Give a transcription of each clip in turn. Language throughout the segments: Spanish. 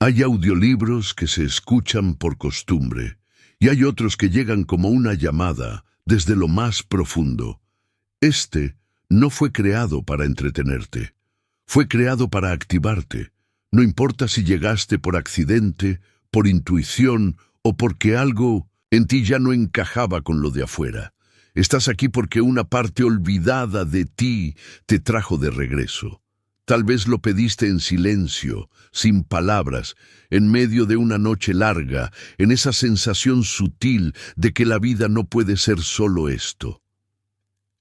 Hay audiolibros que se escuchan por costumbre y hay otros que llegan como una llamada desde lo más profundo. Este no fue creado para entretenerte, fue creado para activarte. No importa si llegaste por accidente, por intuición o porque algo en ti ya no encajaba con lo de afuera. Estás aquí porque una parte olvidada de ti te trajo de regreso. Tal vez lo pediste en silencio, sin palabras, en medio de una noche larga, en esa sensación sutil de que la vida no puede ser solo esto.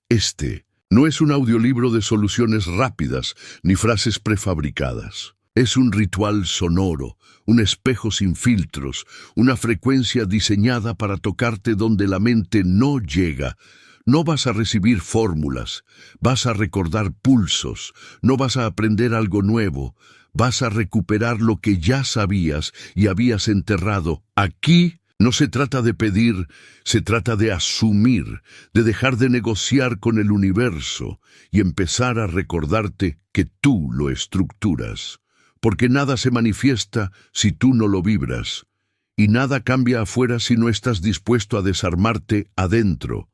Este no es un audiolibro de soluciones rápidas ni frases prefabricadas. Es un ritual sonoro, un espejo sin filtros, una frecuencia diseñada para tocarte donde la mente no llega. No vas a recibir fórmulas, vas a recordar pulsos, no vas a aprender algo nuevo, vas a recuperar lo que ya sabías y habías enterrado. Aquí no se trata de pedir, se trata de asumir, de dejar de negociar con el universo y empezar a recordarte que tú lo estructuras, porque nada se manifiesta si tú no lo vibras, y nada cambia afuera si no estás dispuesto a desarmarte adentro.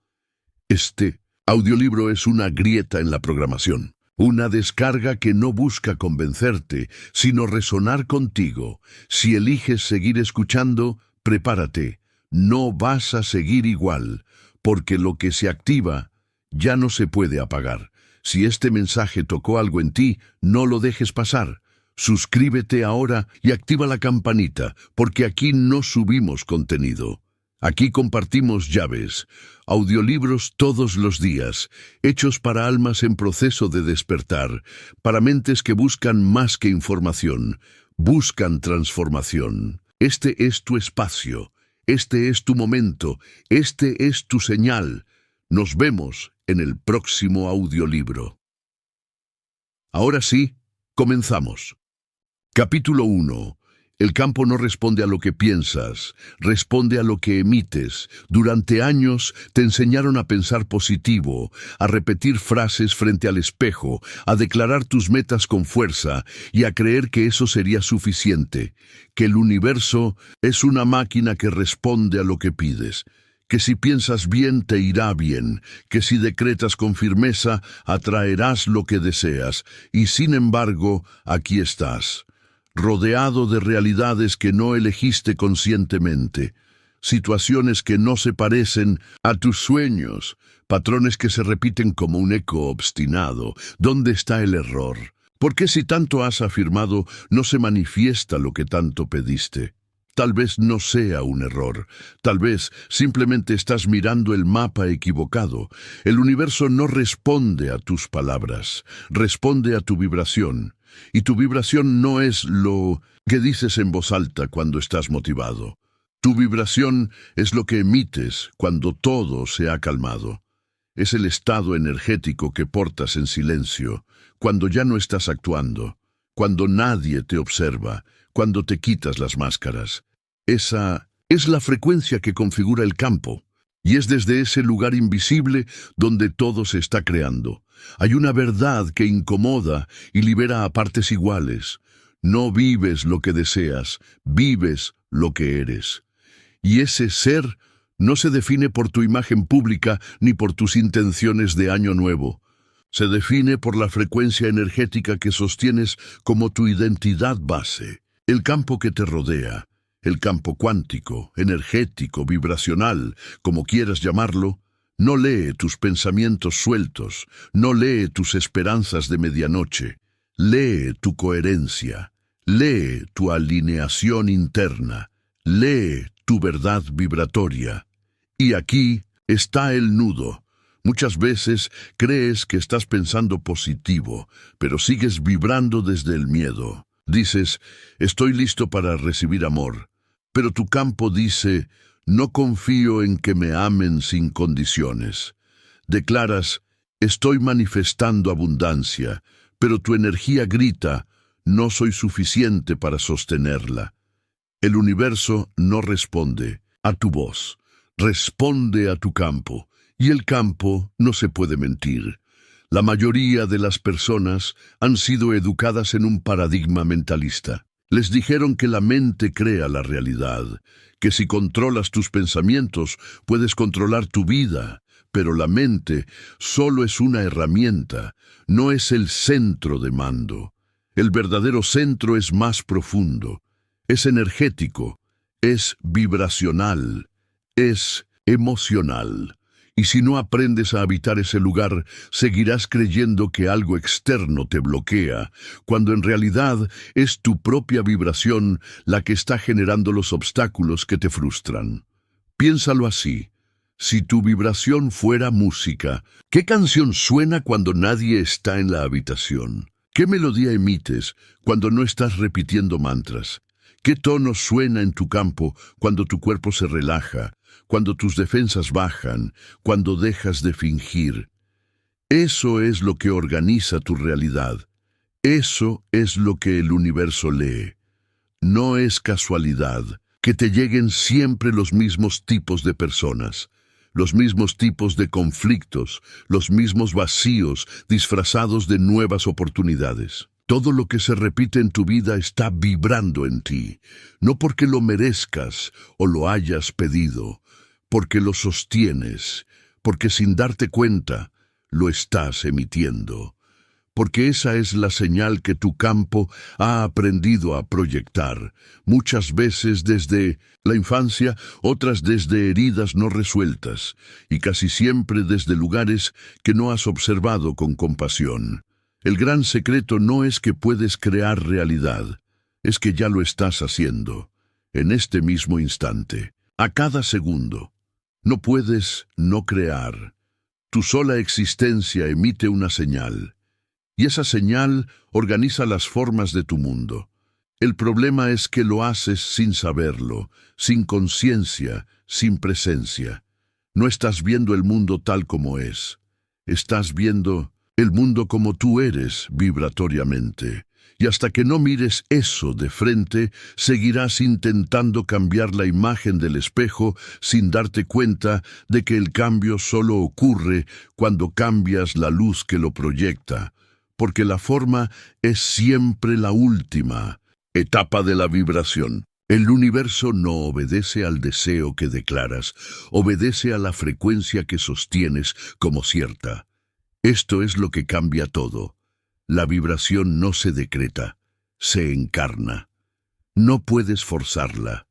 Este audiolibro es una grieta en la programación, una descarga que no busca convencerte, sino resonar contigo. Si eliges seguir escuchando, prepárate, no vas a seguir igual, porque lo que se activa ya no se puede apagar. Si este mensaje tocó algo en ti, no lo dejes pasar. Suscríbete ahora y activa la campanita, porque aquí no subimos contenido. Aquí compartimos llaves, audiolibros todos los días, hechos para almas en proceso de despertar, para mentes que buscan más que información, buscan transformación. Este es tu espacio, este es tu momento, este es tu señal. Nos vemos en el próximo audiolibro. Ahora sí, comenzamos. Capítulo 1. El campo no responde a lo que piensas, responde a lo que emites. Durante años te enseñaron a pensar positivo, a repetir frases frente al espejo, a declarar tus metas con fuerza y a creer que eso sería suficiente, que el universo es una máquina que responde a lo que pides, que si piensas bien te irá bien, que si decretas con firmeza atraerás lo que deseas. Y sin embargo, aquí estás, rodeado de realidades que no elegiste conscientemente, situaciones que no se parecen a tus sueños, patrones que se repiten como un eco obstinado. ¿Dónde está el error? ¿Por qué si tanto has afirmado no se manifiesta lo que tanto pediste? Tal vez no sea un error, tal vez simplemente estás mirando el mapa equivocado. El universo no responde a tus palabras, responde a tu vibración. Y tu vibración no es lo que dices en voz alta cuando estás motivado. Tu vibración es lo que emites cuando todo se ha calmado. Es el estado energético que portas en silencio, cuando ya no estás actuando, cuando nadie te observa, cuando te quitas las máscaras. Esa es la frecuencia que configura el campo, y es desde ese lugar invisible donde todo se está creando. Hay una verdad que incomoda y libera a partes iguales. No vives lo que deseas, vives lo que eres. Y ese ser no se define por tu imagen pública ni por tus intenciones de año nuevo. Se define por la frecuencia energética que sostienes como tu identidad base. El campo que te rodea, el campo cuántico, energético, vibracional, como quieras llamarlo, no lee tus pensamientos sueltos, no lee tus esperanzas de medianoche, lee tu coherencia, lee tu alineación interna, lee tu verdad vibratoria. Y aquí está el nudo. Muchas veces crees que estás pensando positivo, pero sigues vibrando desde el miedo. Dices, estoy listo para recibir amor, pero tu campo dice, no confío en que me amen sin condiciones. Declaras, estoy manifestando abundancia, pero tu energía grita, no soy suficiente para sostenerla. El universo no responde a tu voz, responde a tu campo, y el campo no se puede mentir. La mayoría de las personas han sido educadas en un paradigma mentalista. Les dijeron que la mente crea la realidad, que si controlas tus pensamientos puedes controlar tu vida, pero la mente solo es una herramienta, no es el centro de mando. El verdadero centro es más profundo, es energético, es vibracional, es emocional. Y si no aprendes a habitar ese lugar, seguirás creyendo que algo externo te bloquea, cuando en realidad es tu propia vibración la que está generando los obstáculos que te frustran. Piénsalo así. Si tu vibración fuera música, ¿qué canción suena cuando nadie está en la habitación? ¿Qué melodía emites cuando no estás repitiendo mantras? ¿Qué tono suena en tu campo cuando tu cuerpo se relaja, cuando tus defensas bajan, cuando dejas de fingir? Eso es lo que organiza tu realidad. Eso es lo que el universo lee. No es casualidad que te lleguen siempre los mismos tipos de personas, los mismos tipos de conflictos, los mismos vacíos disfrazados de nuevas oportunidades. Todo lo que se repite en tu vida está vibrando en ti, no porque lo merezcas o lo hayas pedido, porque lo sostienes, porque sin darte cuenta lo estás emitiendo, porque esa es la señal que tu campo ha aprendido a proyectar, muchas veces desde la infancia, otras desde heridas no resueltas, y casi siempre desde lugares que no has observado con compasión. El gran secreto no es que puedes crear realidad, es que ya lo estás haciendo, en este mismo instante, a cada segundo. No puedes no crear. Tu sola existencia emite una señal, y esa señal organiza las formas de tu mundo. El problema es que lo haces sin saberlo, sin conciencia, sin presencia. No estás viendo el mundo tal como es. Estás viendo el mundo como tú eres vibratoriamente. Y hasta que no mires eso de frente, seguirás intentando cambiar la imagen del espejo sin darte cuenta de que el cambio solo ocurre cuando cambias la luz que lo proyecta, porque la forma es siempre la última etapa de la vibración. El universo no obedece al deseo que declaras, obedece a la frecuencia que sostienes como cierta. Esto es lo que cambia todo. La vibración no se decreta, se encarna. No puedes forzarla,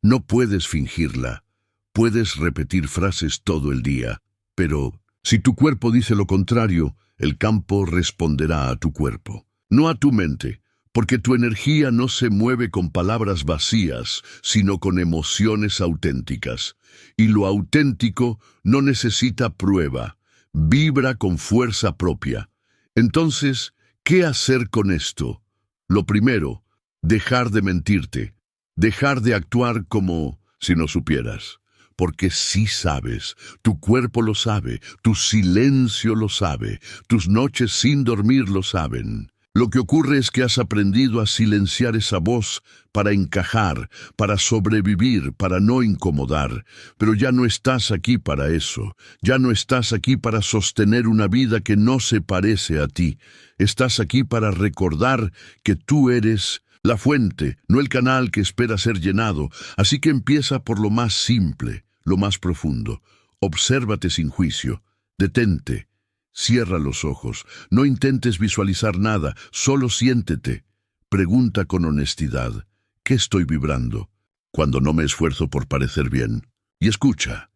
no puedes fingirla. Puedes repetir frases todo el día, pero si tu cuerpo dice lo contrario, el campo responderá a tu cuerpo, no a tu mente, porque tu energía no se mueve con palabras vacías, sino con emociones auténticas. Y lo auténtico no necesita prueba, vibra con fuerza propia. Entonces, ¿qué hacer con esto? Lo primero, dejar de mentirte, dejar de actuar como si no supieras. Porque sí sabes, tu cuerpo lo sabe, tu silencio lo sabe, tus noches sin dormir lo saben. Lo que ocurre es que has aprendido a silenciar esa voz para encajar, para sobrevivir, para no incomodar. Pero ya no estás aquí para eso. Ya no estás aquí para sostener una vida que no se parece a ti. Estás aquí para recordar que tú eres la fuente, no el canal que espera ser llenado. Así que empieza por lo más simple, lo más profundo. Obsérvate sin juicio. Detente. Cierra los ojos, no intentes visualizar nada, solo siéntete. Pregunta con honestidad, ¿qué estoy vibrando? Cuando no me esfuerzo por parecer bien. Y escucha.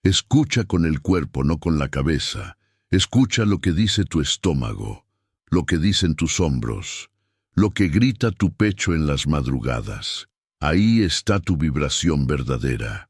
Escucha con el cuerpo, no con la cabeza. Escucha lo que dice tu estómago, lo que dicen tus hombros, lo que grita tu pecho en las madrugadas. Ahí está tu vibración verdadera.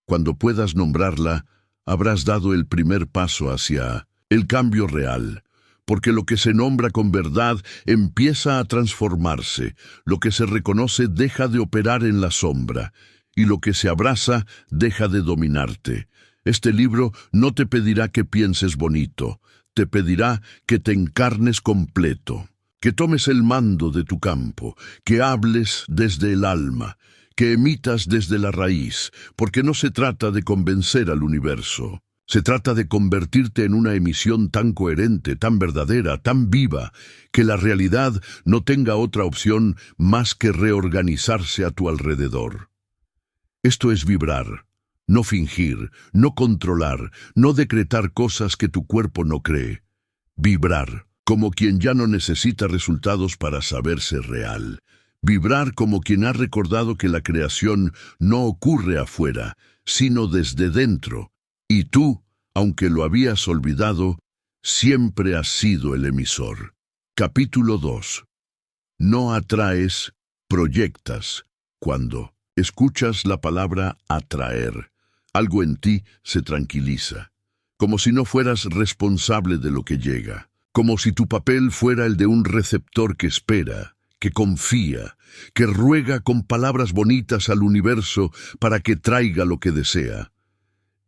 Cuando puedas nombrarla, habrás dado el primer paso hacia el cambio real, porque lo que se nombra con verdad empieza a transformarse, lo que se reconoce deja de operar en la sombra, y lo que se abraza deja de dominarte. Este libro no te pedirá que pienses bonito, te pedirá que te encarnes completo, que tomes el mando de tu campo, que hables desde el alma, que emitas desde la raíz, porque no se trata de convencer al universo. Se trata de convertirte en una emisión tan coherente, tan verdadera, tan viva, que la realidad no tenga otra opción más que reorganizarse a tu alrededor. Esto es vibrar, no fingir, no controlar, no decretar cosas que tu cuerpo no cree. Vibrar, como quien ya no necesita resultados para saberse real. Vibrar como quien ha recordado que la creación no ocurre afuera, sino desde dentro. Y tú, aunque lo habías olvidado, siempre has sido el emisor. Capítulo 2. No atraes, proyectas. Cuando escuchas la palabra atraer, algo en ti se tranquiliza, como si no fueras responsable de lo que llega, como si tu papel fuera el de un receptor que espera, que confía, que ruega con palabras bonitas al universo para que traiga lo que desea.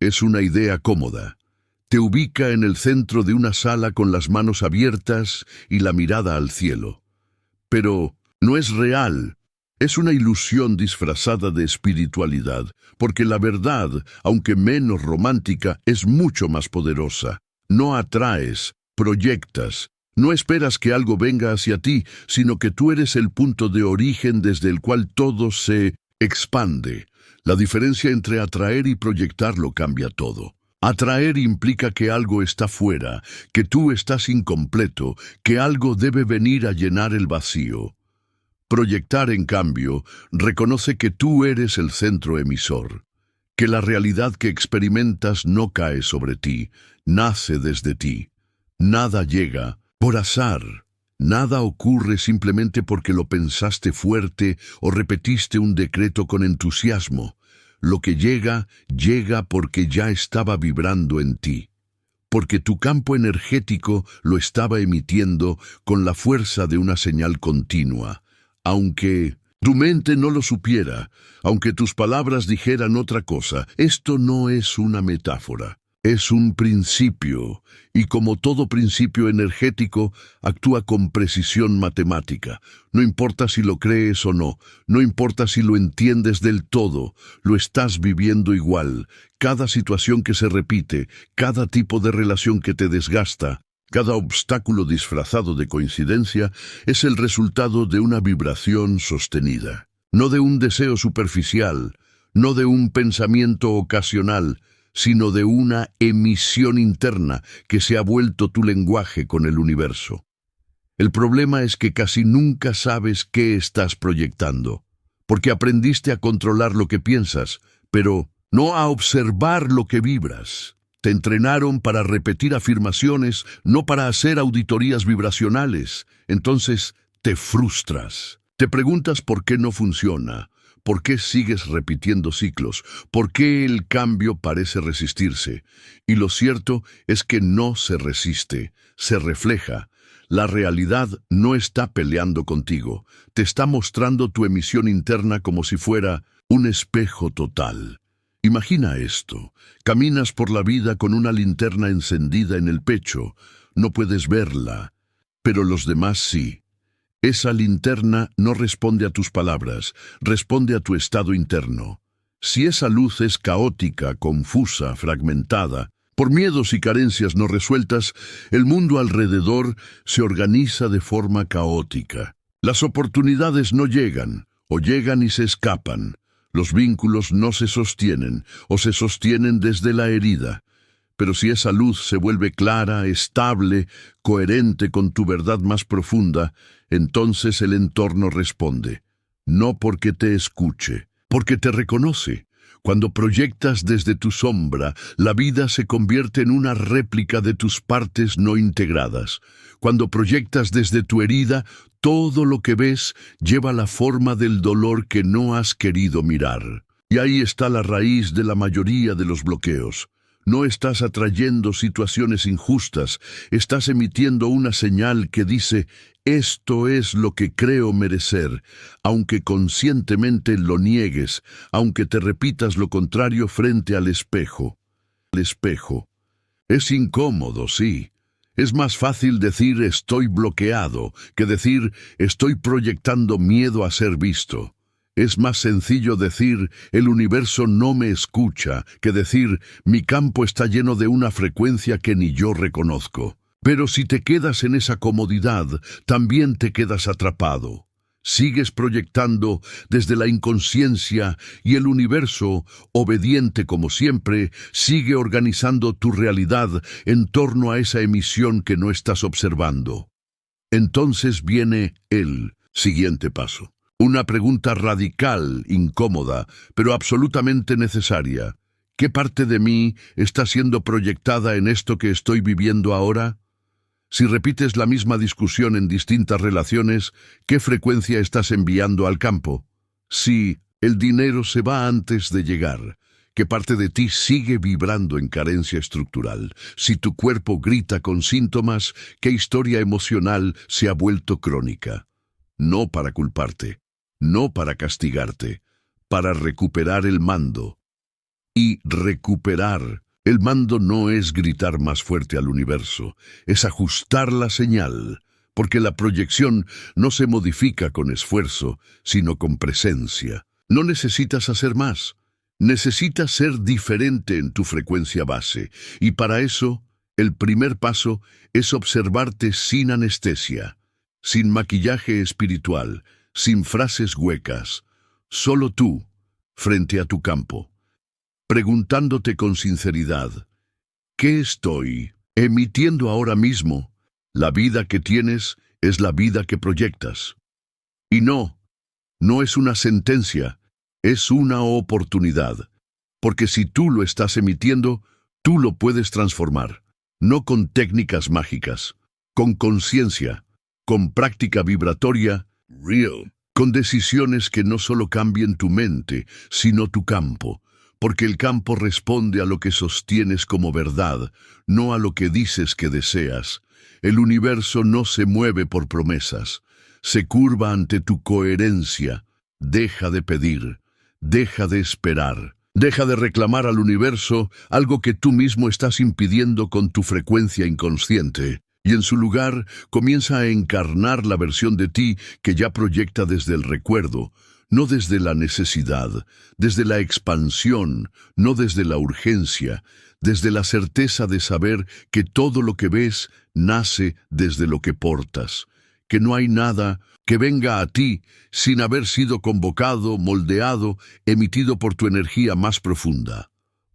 Es una idea cómoda. Te ubica en el centro de una sala con las manos abiertas y la mirada al cielo. Pero no es real. Es una ilusión disfrazada de espiritualidad, porque la verdad, aunque menos romántica, es mucho más poderosa. No atraes, proyectas. No esperas que algo venga hacia ti, sino que tú eres el punto de origen desde el cual todo se expande. La diferencia entre atraer y proyectar lo cambia todo. Atraer implica que algo está fuera, que tú estás incompleto, que algo debe venir a llenar el vacío. Proyectar, en cambio, reconoce que tú eres el centro emisor, que la realidad que experimentas no cae sobre ti, nace desde ti. Nada llega por azar. Nada ocurre simplemente porque lo pensaste fuerte o repetiste un decreto con entusiasmo. Lo que llega, llega porque ya estaba vibrando en ti, porque tu campo energético lo estaba emitiendo con la fuerza de una señal continua. Aunque tu mente no lo supiera, aunque tus palabras dijeran otra cosa, esto no es una metáfora. Es un principio, y como todo principio energético, actúa con precisión matemática. No importa si lo crees o no, no importa si lo entiendes del todo, lo estás viviendo igual. Cada situación que se repite, cada tipo de relación que te desgasta, cada obstáculo disfrazado de coincidencia, es el resultado de una vibración sostenida. No de un deseo superficial, no de un pensamiento ocasional, sino de una emisión interna que se ha vuelto tu lenguaje con el universo. El problema es que casi nunca sabes qué estás proyectando, porque aprendiste a controlar lo que piensas, pero no a observar lo que vibras. Te entrenaron para repetir afirmaciones, no para hacer auditorías vibracionales. Entonces te frustras. Te preguntas por qué no funciona. ¿Por qué sigues repitiendo ciclos? ¿Por qué el cambio parece resistirse? Y lo cierto es que no se resiste, se refleja. La realidad no está peleando contigo, te está mostrando tu emisión interna como si fuera un espejo total. Imagina esto, caminas por la vida con una linterna encendida en el pecho, no puedes verla, pero los demás sí. Esa linterna no responde a tus palabras, responde a tu estado interno. Si esa luz es caótica, confusa, fragmentada, por miedos y carencias no resueltas, el mundo alrededor se organiza de forma caótica. Las oportunidades no llegan, o llegan y se escapan. Los vínculos no se sostienen, o se sostienen desde la herida. Pero si esa luz se vuelve clara, estable, coherente con tu verdad más profunda, entonces el entorno responde. No porque te escuche, porque te reconoce. Cuando proyectas desde tu sombra, la vida se convierte en una réplica de tus partes no integradas. Cuando proyectas desde tu herida, todo lo que ves lleva la forma del dolor que no has querido mirar. Y ahí está la raíz de la mayoría de los bloqueos. No estás atrayendo situaciones injustas, estás emitiendo una señal que dice, esto es lo que creo merecer, aunque conscientemente lo niegues, aunque te repitas lo contrario frente al espejo. El espejo. Es incómodo, sí. Es más fácil decir estoy bloqueado que decir estoy proyectando miedo a ser visto. Es más sencillo decir, el universo no me escucha, que decir, mi campo está lleno de una frecuencia que ni yo reconozco. Pero si te quedas en esa comodidad, también te quedas atrapado. Sigues proyectando desde la inconsciencia y el universo, obediente como siempre, sigue organizando tu realidad en torno a esa emisión que no estás observando. Entonces viene el siguiente paso. Una pregunta radical, incómoda, pero absolutamente necesaria. ¿Qué parte de mí está siendo proyectada en esto que estoy viviendo ahora? Si repites la misma discusión en distintas relaciones, ¿qué frecuencia estás enviando al campo? Si el dinero se va antes de llegar, ¿qué parte de ti sigue vibrando en carencia estructural? Si tu cuerpo grita con síntomas, ¿qué historia emocional se ha vuelto crónica? No para culparte, no para castigarte, para recuperar el mando. Y recuperar el mando no es gritar más fuerte al universo, es ajustar la señal, porque la proyección no se modifica con esfuerzo, sino con presencia. No necesitas hacer más, necesitas ser diferente en tu frecuencia base, y para eso, el primer paso es observarte sin anestesia, sin maquillaje espiritual, sin frases huecas, solo tú, frente a tu campo, preguntándote con sinceridad, ¿qué estoy emitiendo ahora mismo? La vida que tienes es la vida que proyectas. Y no es una sentencia, es una oportunidad, porque si tú lo estás emitiendo, tú lo puedes transformar, no con técnicas mágicas, con conciencia, con práctica vibratoria, real, con decisiones que no solo cambien tu mente, sino tu campo, porque el campo responde a lo que sostienes como verdad, no a lo que dices que deseas. El universo no se mueve por promesas, se curva ante tu coherencia. Deja de pedir, deja de esperar, deja de reclamar al universo algo que tú mismo estás impidiendo con tu frecuencia inconsciente, y en su lugar comienza a encarnar la versión de ti que ya proyecta desde el recuerdo, no desde la necesidad, desde la expansión, no desde la urgencia, desde la certeza de saber que todo lo que ves nace desde lo que portas, que no hay nada que venga a ti sin haber sido convocado, moldeado, emitido por tu energía más profunda.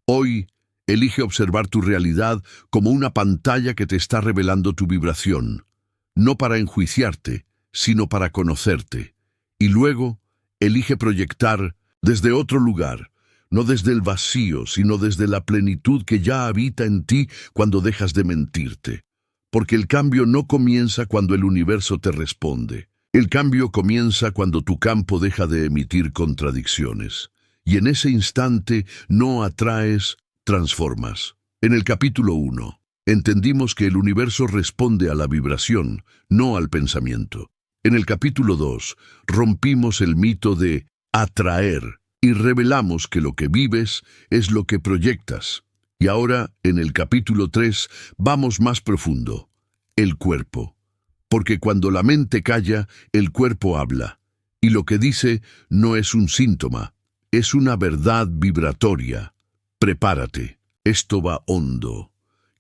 Hoy, elige observar tu realidad como una pantalla que te está revelando tu vibración, no para enjuiciarte, sino para conocerte. Y luego, elige proyectar desde otro lugar, no desde el vacío, sino desde la plenitud que ya habita en ti cuando dejas de mentirte. Porque el cambio no comienza cuando el universo te responde. El cambio comienza cuando tu campo deja de emitir contradicciones. Y en ese instante no atraes, transformas. En el capítulo 1, entendimos que el universo responde a la vibración, no al pensamiento. En el capítulo 2, rompimos el mito de atraer y revelamos que lo que vives es lo que proyectas. Y ahora, en el capítulo 3, vamos más profundo. El cuerpo. Porque cuando la mente calla, el cuerpo habla. Y lo que dice no es un síntoma, es una verdad vibratoria. Prepárate, esto va hondo.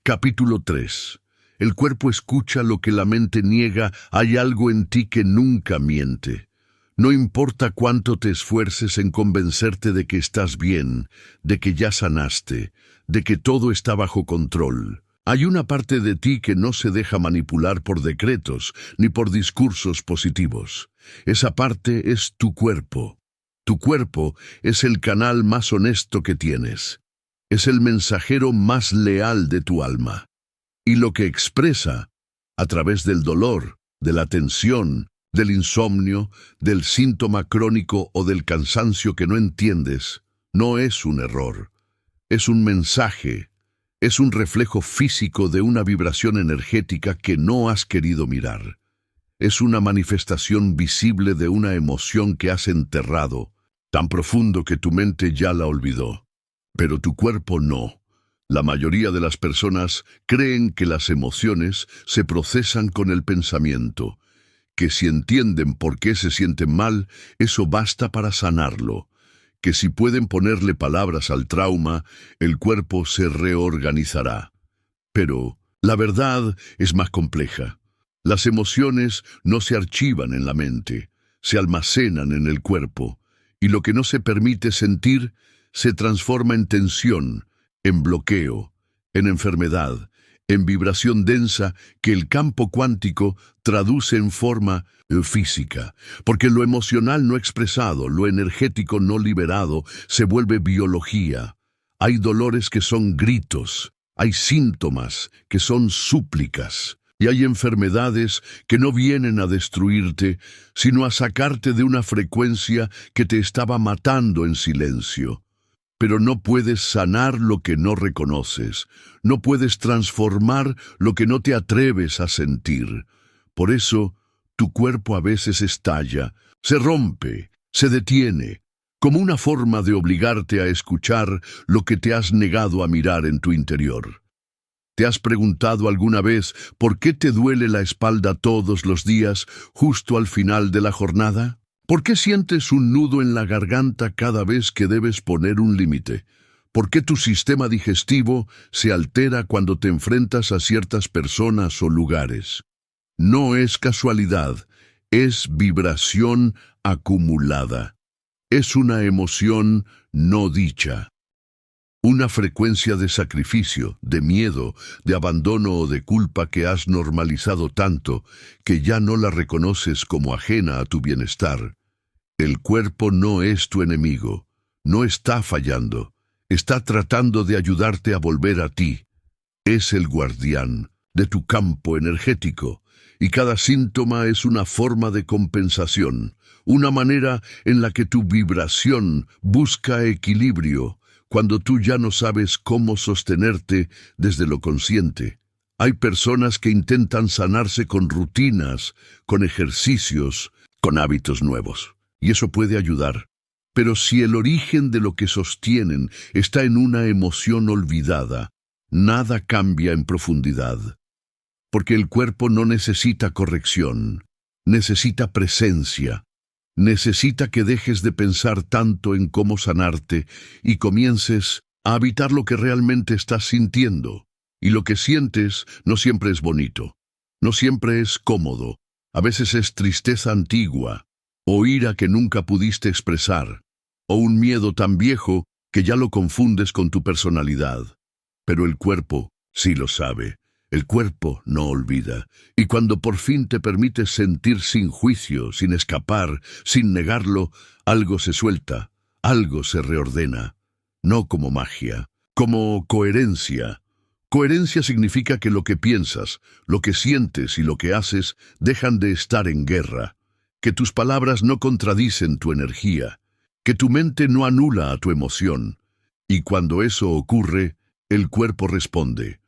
Capítulo 3. El cuerpo escucha lo que la mente niega, hay algo en ti que nunca miente. No importa cuánto te esfuerces en convencerte de que estás bien, de que ya sanaste, de que todo está bajo control. Hay una parte de ti que no se deja manipular por decretos ni por discursos positivos. Esa parte es tu cuerpo. Tu cuerpo es el canal más honesto que tienes. Es el mensajero más leal de tu alma. Y lo que expresa, a través del dolor, de la tensión, del insomnio, del síntoma crónico o del cansancio que no entiendes, no es un error. Es un mensaje, es un reflejo físico de una vibración energética que no has querido mirar. Es una manifestación visible de una emoción que has enterrado, tan profundo que tu mente ya la olvidó. Pero tu cuerpo no. La mayoría de las personas creen que las emociones se procesan con el pensamiento, que si entienden por qué se sienten mal, eso basta para sanarlo, que si pueden ponerle palabras al trauma, el cuerpo se reorganizará. Pero la verdad es más compleja. Las emociones no se archivan en la mente, se almacenan en el cuerpo, y lo que no se permite sentir se transforma en tensión, en bloqueo, en enfermedad, en vibración densa que el campo cuántico traduce en forma física, porque lo emocional no expresado, lo energético no liberado, se vuelve biología. Hay dolores que son gritos, hay síntomas que son súplicas, y hay enfermedades que no vienen a destruirte, sino a sacarte de una frecuencia que te estaba matando en silencio. Pero no puedes sanar lo que no reconoces, no puedes transformar lo que no te atreves a sentir. Por eso, tu cuerpo a veces estalla, se rompe, se detiene, como una forma de obligarte a escuchar lo que te has negado a mirar en tu interior. ¿Te has preguntado alguna vez por qué te duele la espalda todos los días, justo al final de la jornada? ¿Por qué sientes un nudo en la garganta cada vez que debes poner un límite? ¿Por qué tu sistema digestivo se altera cuando te enfrentas a ciertas personas o lugares? No es casualidad, es vibración acumulada. Es una emoción no dicha. Una frecuencia de sacrificio, de miedo, de abandono o de culpa que has normalizado tanto que ya no la reconoces como ajena a tu bienestar. El cuerpo no es tu enemigo, no está fallando, está tratando de ayudarte a volver a ti. Es el guardián de tu campo energético, y cada síntoma es una forma de compensación, una manera en la que tu vibración busca equilibrio cuando tú ya no sabes cómo sostenerte desde lo consciente. Hay personas que intentan sanarse con rutinas, con ejercicios, con hábitos nuevos. Y eso puede ayudar. Pero si el origen de lo que sostienen está en una emoción olvidada, nada cambia en profundidad. Porque el cuerpo no necesita corrección, necesita presencia, necesita que dejes de pensar tanto en cómo sanarte y comiences a habitar lo que realmente estás sintiendo. Y lo que sientes no siempre es bonito, no siempre es cómodo, a veces es tristeza antigua, o ira que nunca pudiste expresar, o un miedo tan viejo que ya lo confundes con tu personalidad. Pero el cuerpo sí lo sabe, el cuerpo no olvida, y cuando por fin te permites sentir sin juicio, sin escapar, sin negarlo, algo se suelta, algo se reordena, no como magia, como coherencia. Coherencia significa que lo que piensas, lo que sientes y lo que haces dejan de estar en guerra, que tus palabras no contradicen tu energía, que tu mente no anula a tu emoción, y cuando eso ocurre, el cuerpo responde,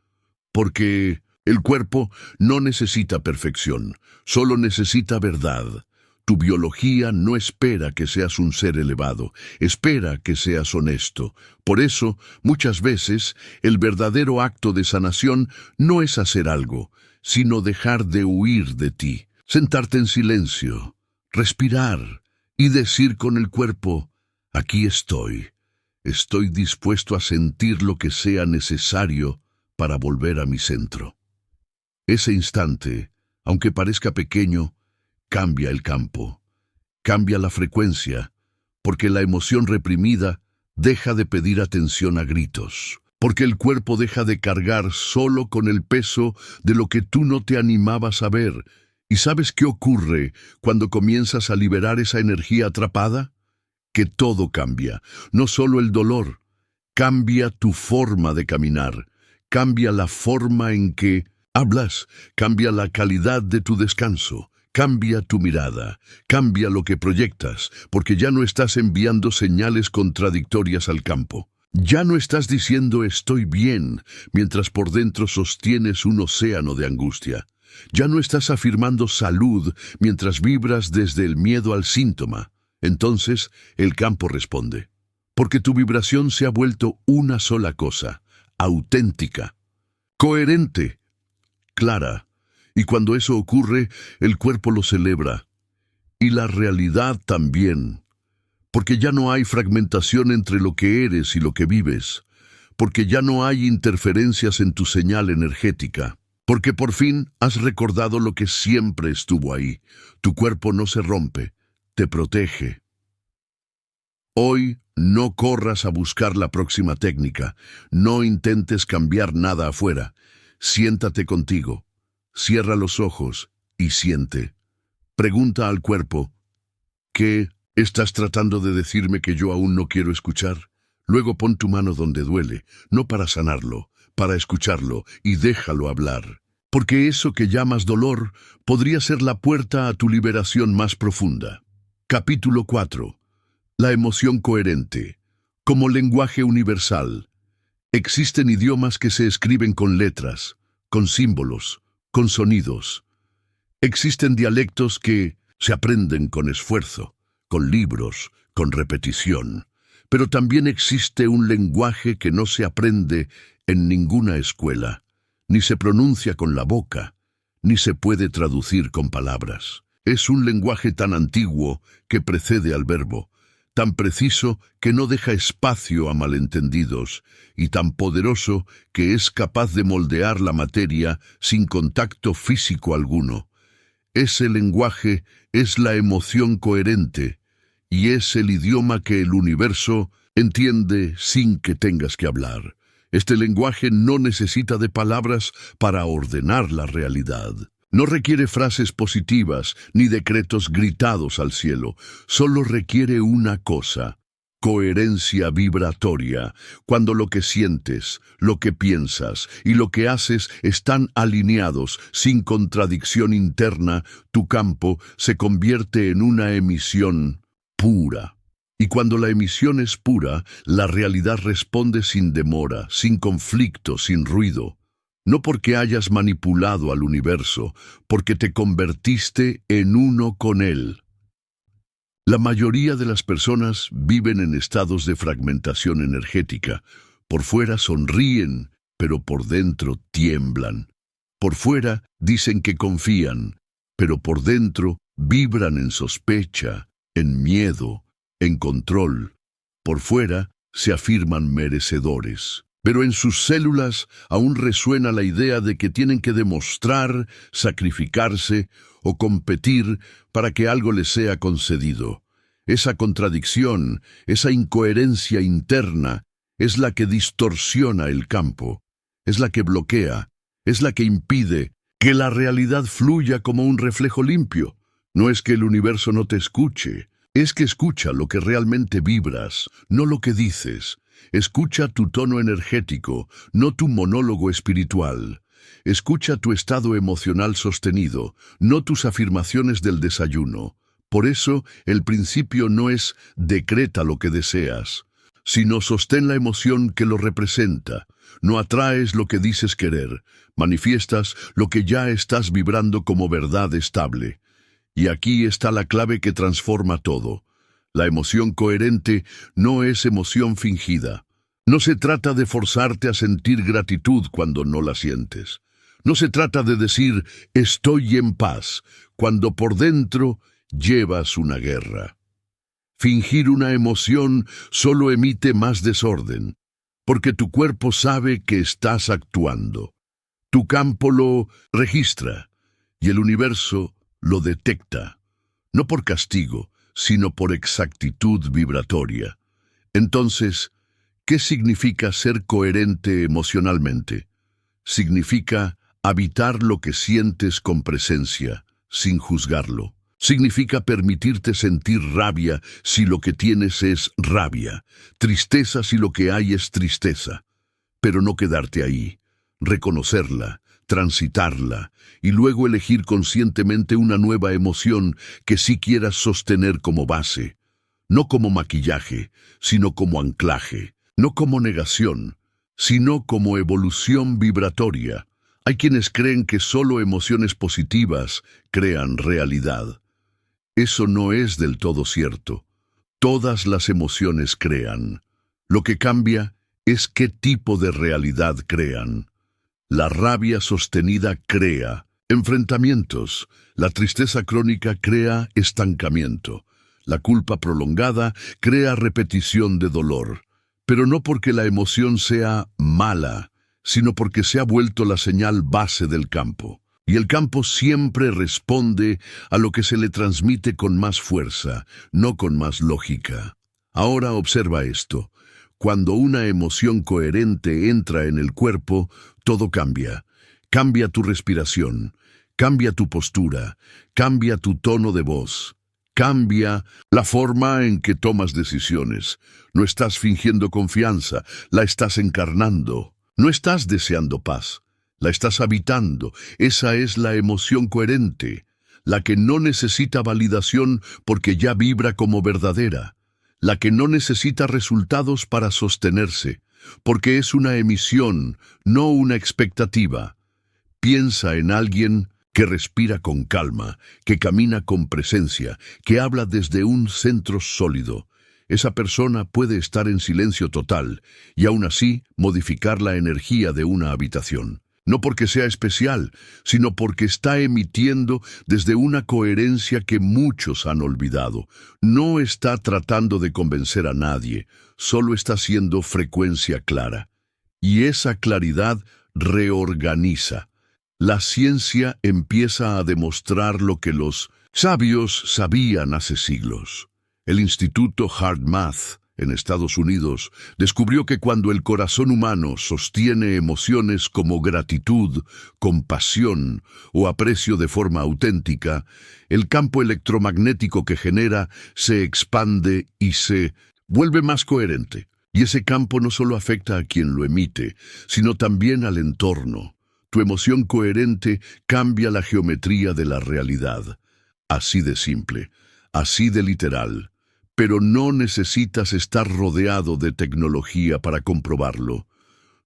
porque el cuerpo no necesita perfección, solo necesita verdad. Tu biología no espera que seas un ser elevado, espera que seas honesto. Por eso, muchas veces, el verdadero acto de sanación no es hacer algo, sino dejar de huir de ti, sentarte en silencio, respirar y decir con el cuerpo, aquí estoy dispuesto a sentir lo que sea necesario para volver a mi centro. Ese instante, aunque parezca pequeño, cambia el campo, cambia la frecuencia, porque la emoción reprimida deja de pedir atención a gritos, porque el cuerpo deja de cargar solo con el peso de lo que tú no te animabas a ver. ¿Y sabes qué ocurre cuando comienzas a liberar esa energía atrapada? Que todo cambia, no solo el dolor, cambia tu forma de caminar, cambia la forma en que hablas, cambia la calidad de tu descanso, cambia tu mirada, cambia lo que proyectas, porque ya no estás enviando señales contradictorias al campo. Ya no estás diciendo estoy bien, mientras por dentro sostienes un océano de angustia. Ya no estás afirmando salud mientras vibras desde el miedo al síntoma. Entonces el campo responde, porque tu vibración se ha vuelto una sola cosa, auténtica, coherente, clara, Y cuando eso ocurre, el cuerpo lo celebra. Y la realidad también. Porque ya no hay fragmentación entre lo que eres y lo que vives. Porque ya no hay interferencias en tu señal energética. Porque por fin has recordado lo que siempre estuvo ahí. Tu cuerpo no se rompe, te protege. Hoy no corras a buscar la próxima técnica. No intentes cambiar nada afuera. Siéntate contigo. Cierra los ojos y siente. Pregunta al cuerpo, ¿qué estás tratando de decirme que yo aún no quiero escuchar? Luego pon tu mano donde duele, no para sanarlo, para escucharlo y déjalo hablar. Porque eso que llamas dolor podría ser la puerta a tu liberación más profunda. Capítulo 4. La emoción coherente. Como lenguaje universal. Existen idiomas que se escriben con letras, con símbolos, con sonidos. Existen dialectos que se aprenden con esfuerzo, con libros, con repetición. Pero también existe un lenguaje que no se aprende en ninguna escuela, ni se pronuncia con la boca, ni se puede traducir con palabras. Es un lenguaje tan antiguo que precede al verbo, tan preciso que no deja espacio a malentendidos, y tan poderoso que es capaz de moldear la materia sin contacto físico alguno. Ese lenguaje es la emoción coherente, y es el idioma que el universo entiende sin que tengas que hablar. Este lenguaje no necesita de palabras para ordenar la realidad. No requiere frases positivas ni decretos gritados al cielo. Solo requiere una cosa: coherencia vibratoria. Cuando lo que sientes, lo que piensas y lo que haces están alineados, sin contradicción interna, tu campo se convierte en una emisión pura. Y cuando la emisión es pura, la realidad responde sin demora, sin conflicto, sin ruido. No porque hayas manipulado al universo, porque te convertiste en uno con él. La mayoría de las personas viven en estados de fragmentación energética. Por fuera sonríen, pero por dentro tiemblan. Por fuera dicen que confían, pero por dentro vibran en sospecha, en miedo, en control. Por fuera se afirman merecedores, pero en sus células aún resuena la idea de que tienen que demostrar, sacrificarse o competir para que algo les sea concedido. Esa contradicción, esa incoherencia interna, es la que distorsiona el campo, es la que bloquea, es la que impide que la realidad fluya como un reflejo limpio. No es que el universo no te escuche, es que escucha lo que realmente vibras, no lo que dices. Escucha tu tono energético, no tu monólogo espiritual. Escucha tu estado emocional sostenido, no tus afirmaciones del desayuno. Por eso, el principio no es decreta lo que deseas, sino sostén la emoción que lo representa. No atraes lo que dices querer, manifiestas lo que ya estás vibrando como verdad estable. Y aquí está la clave que transforma todo. La emoción coherente no es emoción fingida. No se trata de forzarte a sentir gratitud cuando no la sientes. No se trata de decir estoy en paz cuando por dentro llevas una guerra. Fingir una emoción solo emite más desorden, porque tu cuerpo sabe que estás actuando. Tu campo lo registra y el universo lo detecta, no por castigo, sino por exactitud vibratoria. Entonces, ¿qué significa ser coherente emocionalmente? Significa habitar lo que sientes con presencia, sin juzgarlo. Significa permitirte sentir rabia si lo que tienes es rabia, tristeza si lo que hay es tristeza, pero no quedarte ahí, reconocerla, transitarla y luego elegir conscientemente una nueva emoción que sí quieras sostener como base, no como maquillaje, sino como anclaje, no como negación, sino como evolución vibratoria. Hay quienes creen que solo emociones positivas crean realidad. Eso no es del todo cierto. Todas las emociones crean. Lo que cambia es qué tipo de realidad crean. La rabia sostenida crea, enfrentamientos. La tristeza crónica crea estancamiento. La culpa prolongada crea repetición de dolor. Pero no porque la emoción sea mala, sino porque se ha vuelto la señal base del campo. Y el campo siempre responde a lo que se le transmite con más fuerza, no con más lógica. Ahora observa esto. Cuando una emoción coherente entra en el cuerpo, todo cambia. Cambia tu respiración, cambia tu postura, cambia tu tono de voz, cambia la forma en que tomas decisiones. No estás fingiendo confianza, la estás encarnando. No estás deseando paz, la estás habitando. Esa es la emoción coherente, la que no necesita validación porque ya vibra como verdadera, la que no necesita resultados para sostenerse, porque es una emisión, no una expectativa. Piensa en alguien que respira con calma, que camina con presencia, que habla desde un centro sólido. Esa persona puede estar en silencio total y aún así modificar la energía de una habitación. No porque sea especial, sino porque está emitiendo desde una coherencia que muchos han olvidado. No está tratando de convencer a nadie, solo está siendo frecuencia clara. Y esa claridad reorganiza. La ciencia empieza a demostrar lo que los sabios sabían hace siglos. El Instituto HeartMath en Estados Unidos descubrió que cuando el corazón humano sostiene emociones como gratitud, compasión o aprecio de forma auténtica, el campo electromagnético que genera se expande y se vuelve más coherente. Y ese campo no solo afecta a quien lo emite, sino también al entorno. Tu emoción coherente cambia la geometría de la realidad. Así de simple, así de literal. Pero no necesitas estar rodeado de tecnología para comprobarlo.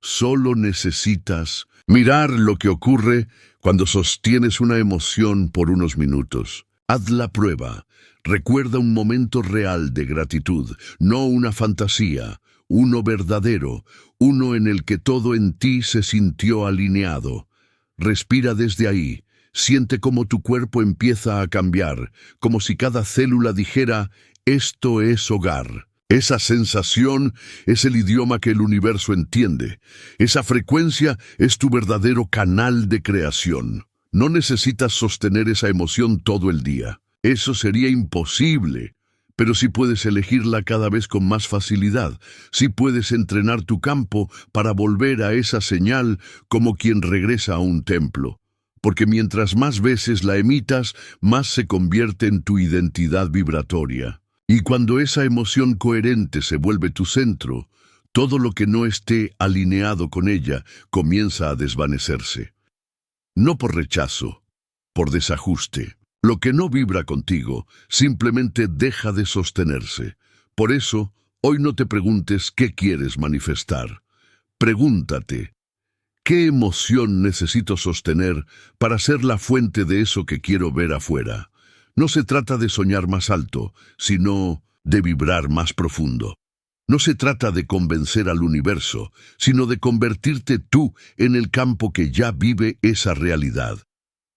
Solo necesitas mirar lo que ocurre cuando sostienes una emoción por unos minutos. Haz la prueba. Recuerda un momento real de gratitud, no una fantasía, uno verdadero, uno en el que todo en ti se sintió alineado. Respira desde ahí. Siente cómo tu cuerpo empieza a cambiar, como si cada célula dijera: esto es hogar. Esa sensación es el idioma que el universo entiende. Esa frecuencia es tu verdadero canal de creación. No necesitas sostener esa emoción todo el día. Eso sería imposible. Pero sí puedes elegirla cada vez con más facilidad. Sí puedes entrenar tu campo para volver a esa señal como quien regresa a un templo. Porque mientras más veces la emitas, más se convierte en tu identidad vibratoria. Y cuando esa emoción coherente se vuelve tu centro, todo lo que no esté alineado con ella comienza a desvanecerse. No por rechazo, por desajuste. Lo que no vibra contigo simplemente deja de sostenerse. Por eso, hoy no te preguntes qué quieres manifestar. Pregúntate: ¿qué emoción necesito sostener para ser la fuente de eso que quiero ver afuera? No se trata de soñar más alto, sino de vibrar más profundo. No se trata de convencer al universo, sino de convertirte tú en el campo que ya vive esa realidad.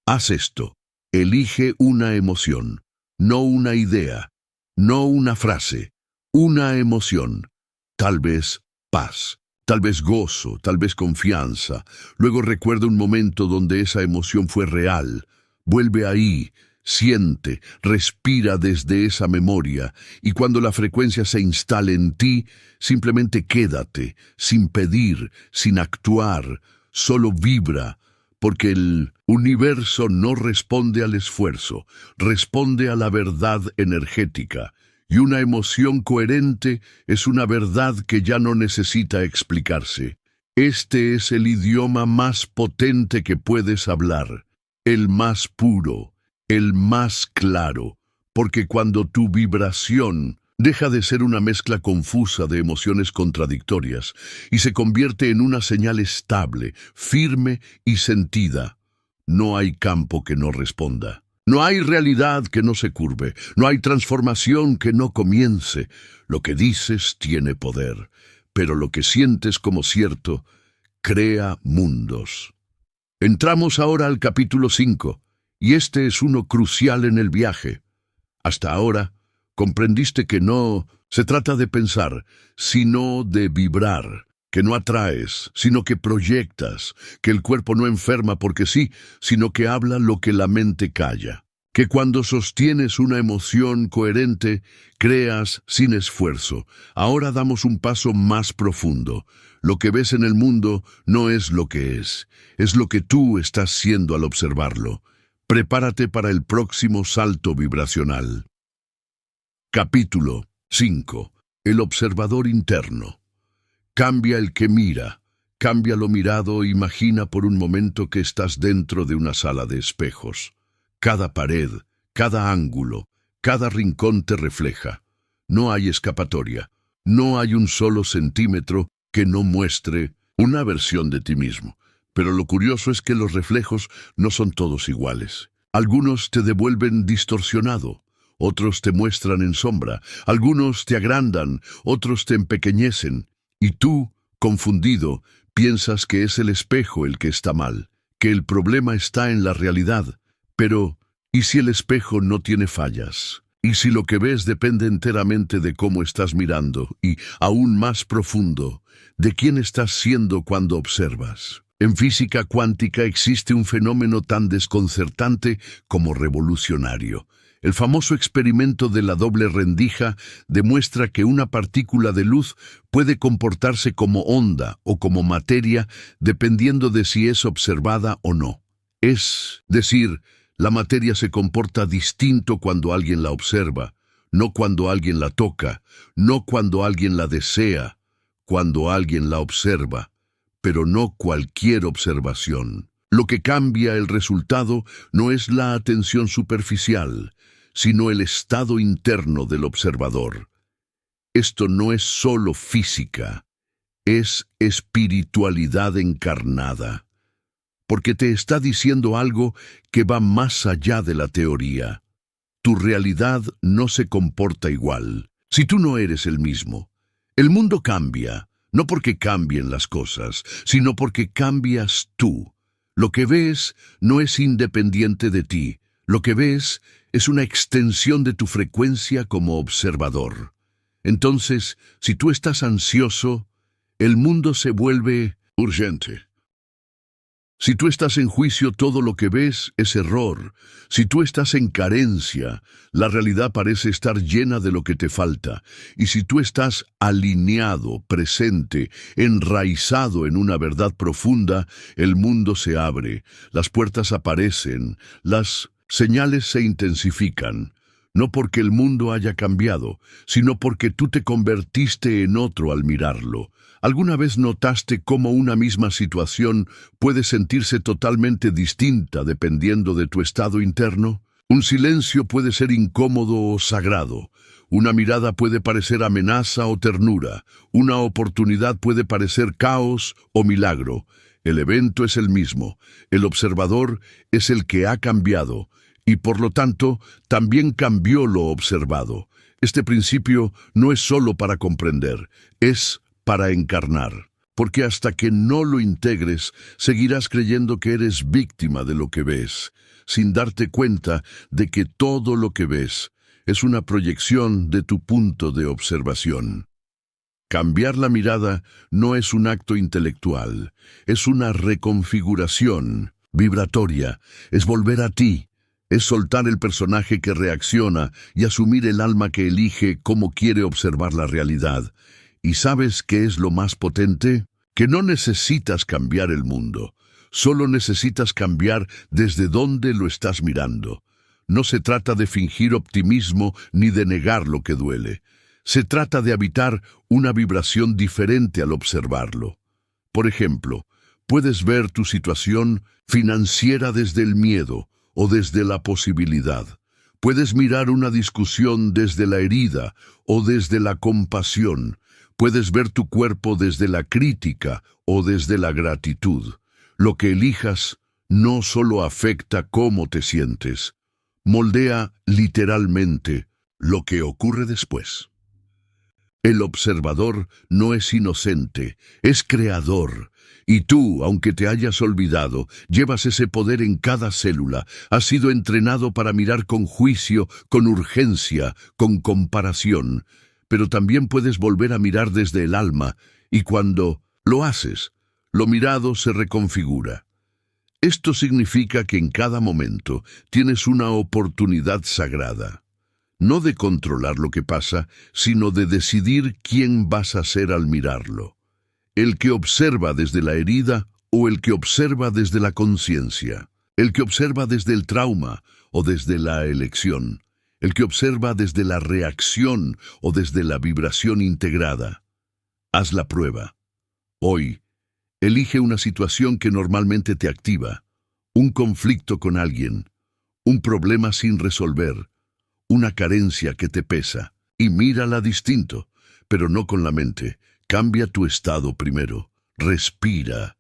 Haz esto. Elige una emoción, no una idea, no una frase, una emoción. Tal vez paz. Tal vez gozo, tal vez confianza. Luego recuerda un momento donde esa emoción fue real. Vuelve ahí, siente, respira desde esa memoria, y cuando la frecuencia se instale en ti, simplemente quédate, sin pedir, sin actuar, solo vibra, porque el universo no responde al esfuerzo, responde a la verdad energética. Y una emoción coherente es una verdad que ya no necesita explicarse. Este es el idioma más potente que puedes hablar, el más puro, el más claro, porque cuando tu vibración deja de ser una mezcla confusa de emociones contradictorias y se convierte en una señal estable, firme y sentida, no hay campo que no responda. No hay realidad que no se curve, no hay transformación que no comience. Lo que dices tiene poder, pero lo que sientes como cierto crea mundos. Entramos ahora al capítulo 5, y este es uno crucial en el viaje. Hasta ahora, comprendiste que no se trata de pensar, sino de vibrar, que no atraes, sino que proyectas, que el cuerpo no enferma porque sí, sino que habla lo que la mente calla, que cuando sostienes una emoción coherente, creas sin esfuerzo. Ahora damos un paso más profundo. Lo que ves en el mundo no es lo que es lo que tú estás siendo al observarlo. Prepárate para el próximo salto vibracional. Capítulo 5. El observador interno. Cambia el que mira. Cambia lo mirado. Imagina por un momento que estás dentro de una sala de espejos. Cada pared, cada ángulo, cada rincón te refleja. No hay escapatoria. No hay un solo centímetro que no muestre una versión de ti mismo. Pero lo curioso es que los reflejos no son todos iguales. Algunos te devuelven distorsionado, otros te muestran en sombra, algunos te agrandan, otros te empequeñecen. Y tú, confundido, piensas que es el espejo el que está mal, que el problema está en la realidad. Pero, ¿y si el espejo no tiene fallas? ¿Y si lo que ves depende enteramente de cómo estás mirando y, aún más profundo, de quién estás siendo cuando observas? En física cuántica existe un fenómeno tan desconcertante como revolucionario. El famoso experimento de la doble rendija demuestra que una partícula de luz puede comportarse como onda o como materia dependiendo de si es observada o no. Es decir, la materia se comporta distinto cuando alguien la observa, no cuando alguien la toca, no cuando alguien la desea, cuando alguien la observa, pero no cualquier observación. Lo que cambia el resultado no es la atención superficial, sino el estado interno del observador. Esto no es solo física, es espiritualidad encarnada, porque te está diciendo algo que va más allá de la teoría. Tu realidad no se comporta igual, si tú no eres el mismo. El mundo cambia, no porque cambien las cosas, sino porque cambias tú. Lo que ves no es independiente de ti. Lo que ves es una extensión de tu frecuencia como observador. Entonces, si tú estás ansioso, el mundo se vuelve urgente. Si tú estás en juicio, todo lo que ves es error. Si tú estás en carencia, la realidad parece estar llena de lo que te falta. Y si tú estás alineado, presente, enraizado en una verdad profunda, el mundo se abre, las puertas aparecen, las señales se intensifican. No porque el mundo haya cambiado, sino porque tú te convertiste en otro al mirarlo. ¿Alguna vez notaste cómo una misma situación puede sentirse totalmente distinta dependiendo de tu estado interno? Un silencio puede ser incómodo o sagrado. Una mirada puede parecer amenaza o ternura. Una oportunidad puede parecer caos o milagro. El evento es el mismo. El observador es el que ha cambiado. Y por lo tanto, también cambió lo observado. Este principio no es solo para comprender, es para encarnar. Porque hasta que no lo integres, seguirás creyendo que eres víctima de lo que ves, sin darte cuenta de que todo lo que ves es una proyección de tu punto de observación. Cambiar la mirada no es un acto intelectual, es una reconfiguración vibratoria, es volver a ti. Es soltar el personaje que reacciona y asumir el alma que elige cómo quiere observar la realidad. ¿Y sabes qué es lo más potente? Que no necesitas cambiar el mundo, solo necesitas cambiar desde dónde lo estás mirando. No se trata de fingir optimismo ni de negar lo que duele. Se trata de habitar una vibración diferente al observarlo. Por ejemplo, puedes ver tu situación financiera desde el miedo, o desde la posibilidad. Puedes mirar una discusión desde la herida o desde la compasión. Puedes ver tu cuerpo desde la crítica o desde la gratitud. Lo que elijas no solo afecta cómo te sientes, moldea literalmente lo que ocurre después. El observador no es inocente, es creador. Y tú, aunque te hayas olvidado, llevas ese poder en cada célula. Has sido entrenado para mirar con juicio, con urgencia, con comparación. Pero también puedes volver a mirar desde el alma, y cuando lo haces, lo mirado se reconfigura. Esto significa que en cada momento tienes una oportunidad sagrada. No de controlar lo que pasa, sino de decidir quién vas a ser al mirarlo. El que observa desde la herida o el que observa desde la conciencia. El que observa desde el trauma o desde la elección. El que observa desde la reacción o desde la vibración integrada. Haz la prueba. Hoy, elige una situación que normalmente te activa. Un conflicto con alguien. Un problema sin resolver. Una carencia que te pesa. Y mírala distinto, pero no con la mente. Cambia tu estado primero, respira,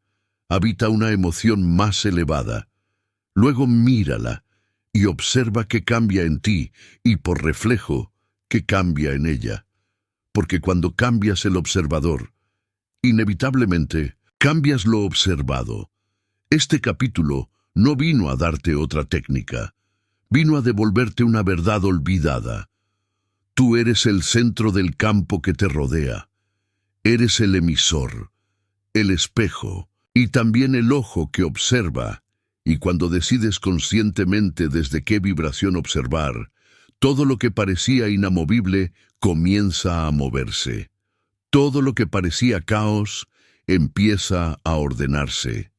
habita una emoción más elevada, luego mírala y observa qué cambia en ti y por reflejo qué cambia en ella. Porque cuando cambias el observador, inevitablemente cambias lo observado. Este capítulo no vino a darte otra técnica, vino a devolverte una verdad olvidada. Tú eres el centro del campo que te rodea. Eres el emisor, el espejo y también el ojo que observa, y cuando decides conscientemente desde qué vibración observar, todo lo que parecía inamovible comienza a moverse. Todo lo que parecía caos empieza a ordenarse,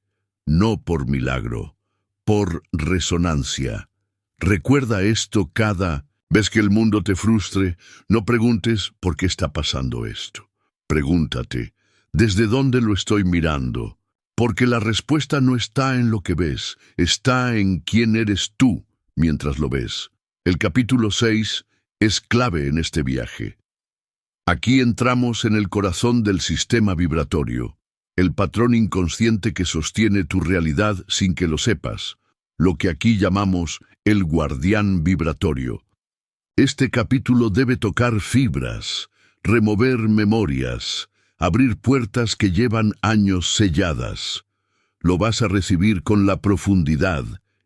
no por milagro, por resonancia. Recuerda esto cada vez que el mundo te frustre, no preguntes por qué está pasando esto. Pregúntate, ¿desde dónde lo estoy mirando? Porque la respuesta no está en lo que ves, está en quién eres tú mientras lo ves. El capítulo 6 es clave en este viaje. Aquí entramos en el corazón del sistema vibratorio, el patrón inconsciente que sostiene tu realidad sin que lo sepas, lo que aquí llamamos el guardián vibratorio. Este capítulo debe tocar fibras, remover memorias, abrir puertas que llevan años selladas. Lo vas a recibir con la profundidad,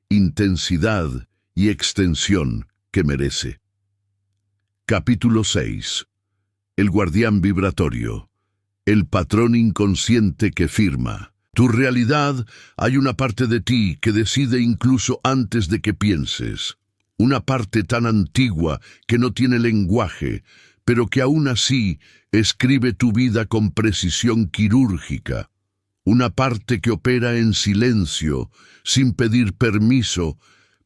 intensidad y extensión que merece. Capítulo 6. El guardián vibratorio. El patrón inconsciente que firma. Tu realidad, hay una parte de ti que decide incluso antes de que pienses. Una parte tan antigua que no tiene lenguaje, pero que aún así escribe tu vida con precisión quirúrgica. Una parte que opera en silencio, sin pedir permiso,